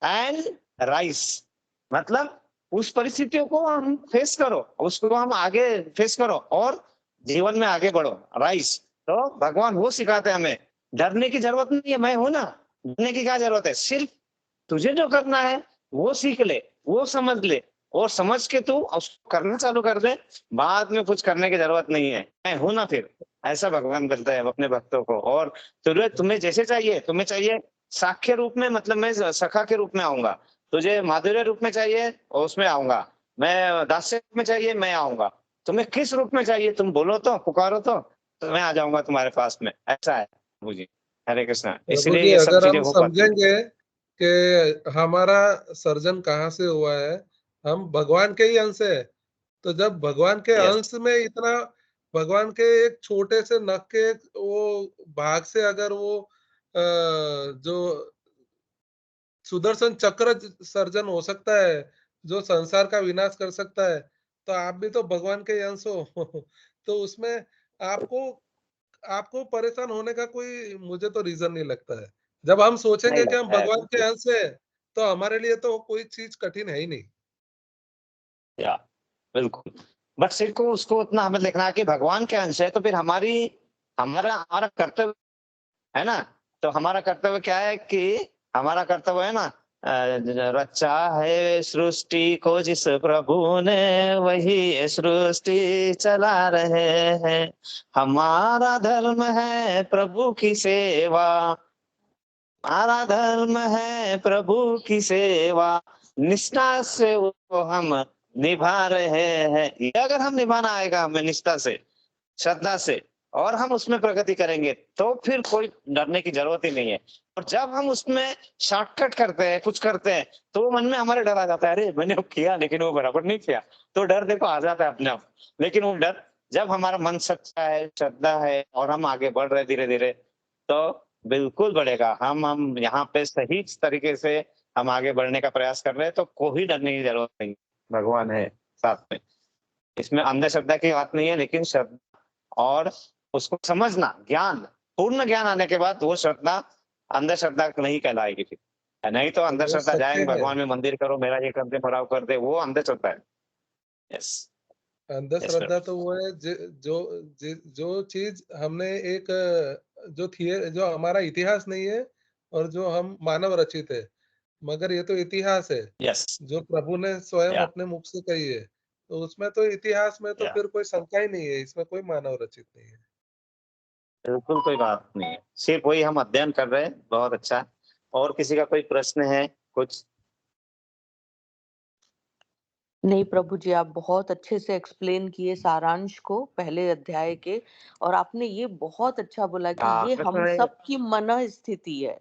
एंड राइज, मतलब उस परिस्थितियों को हम फेस करो, उसको हम आगे फेस करो और जीवन में आगे बढ़ो, राइज। तो भगवान वो सिखाते हैं हमें, डरने की जरूरत नहीं है, मैं हूं ना, डरने की क्या जरूरत है। सिर्फ तुझे जो करना है वो सीख ले, वो समझ ले, और समझ के तू उसको करना चालू कर दे। बाद में कुछ करने की जरूरत नहीं है, मैं हूं ना फिर। ऐसा भगवान बोलते हैं अपने भक्तों को। और तुम्हें जैसे चाहिए, तुम्हें चाहिए साख्य रूप में, मतलब मैं सखा के रूप में आऊंगा। तुझे माधुर्य रूप में चाहिए और उसमें आऊंगा। मैं दास्य रूप में चाहिए, मैं आऊंगा। तुम्हें किस रूप में चाहिए, तुम बोलो तो, पुकारो तो मैं आ जाऊंगा तुम्हारे पास में। ऐसा है प्रभु जी। हरे कृष्णा। प्रभु इसलिए जी ये सब अगर चीजें हम हो पाती है। समझेंगे कि हमारा सर्जन कहाँ से हुआ है, हम भगवान के ही अंश है। तो जब भगवान के यस, अंश में इतना, भगवान के एक छोटे से नख के वो भाग से अगर वो जो सुदर्शन चक्र सर्जन हो सकता है, जो संसार का विनाश कर सकता है, तो आप भी तो भगवान के अंश हो। तो उसमें आपको आपको परेशान होने का कोई मुझे तो रीज़न नहीं लगता है। जब हम नहीं सोचेंगे कि हम लगता है भगवान के बिल्कुल। अंश हैं, तो हमारे लिए तो कोई चीज़ कठिन है ही नहीं। या बिल्कुल। बट सिर्फ को उसको उतना हमें देखना है कि भगवान के अंश है, तो फिर हमारा हमारा कर्तव्य है ना। तो हमारा कर्तव्य क्या है कि हमारा कर्तव्य है ना, रचा है सृष्टि को जिस प्रभु ने, वही ये सृष्टि चला रहे हैं। हमारा धर्म है प्रभु की सेवा, हमारा धर्म है प्रभु की सेवा, निष्ठा से वो हम निभा रहे हैं। ये अगर हम निभाना आएगा हमें निष्ठा से, श्रद्धा से, और हम उसमें प्रगति करेंगे, तो फिर कोई डरने की जरूरत ही नहीं है। और जब हम उसमें शॉर्टकट करते हैं, कुछ करते हैं, तो वो मन में हमारे डर आ जाता है, अरे मैंने वो किया लेकिन वो बराबर नहीं किया, तो डर देखो आ जाता है अपने आप। लेकिन वो डर, जब हमारा मन सच्चा है, श्रद्धा है, और हम आगे बढ़ रहे धीरे धीरे, तो बिल्कुल बढ़ेगा। हम यहाँ पे सही तरीके से हम आगे बढ़ने का प्रयास कर रहे हैं, तो कोई डरने की जरूरत नहीं। भगवान है साथ में। इसमें अंधश्रद्धा की बात नहीं है, लेकिन श्रद्धा और उसको समझना, ज्ञान, पूर्ण ज्ञान आने के बाद वो श्रद्धा अंधश्रद्धा नहीं कहलाएगी फिर। नहीं तो वो अंधश्रद्धा सत्य जाएंगे, है। भगवान में मंदिर करो, मेरा ये कर दे, पराव कर दे, वो अंधश्रद्धा है। यस। यस अंधश्रद्धा तो वो है जो चीज़ हमने एक जो हमारा इतिहास नहीं है और जो हम मानव रचित है। मगर ये तो इतिहास है, यस। जो प्रभु ने स्वयं या अपने मुख से कही है। तो उसमें तो इतिहास में तो या फिर कोई शंका ही नहीं है, इसमें कोई मानव रचित नहीं है। बिल्कुल कोई बात नहीं है, सिर्फ वही हम अध्ययन कर रहे हैं। बहुत अच्छा। और किसी का कोई प्रश्न है कुछ? नहीं प्रभु जी, आप बहुत अच्छे से एक्सप्लेन किए सारांश को पहले अध्याय के, और आपने ये बहुत अच्छा बोला कि ये प्रश्न हम है? सब की मन स्थिति है।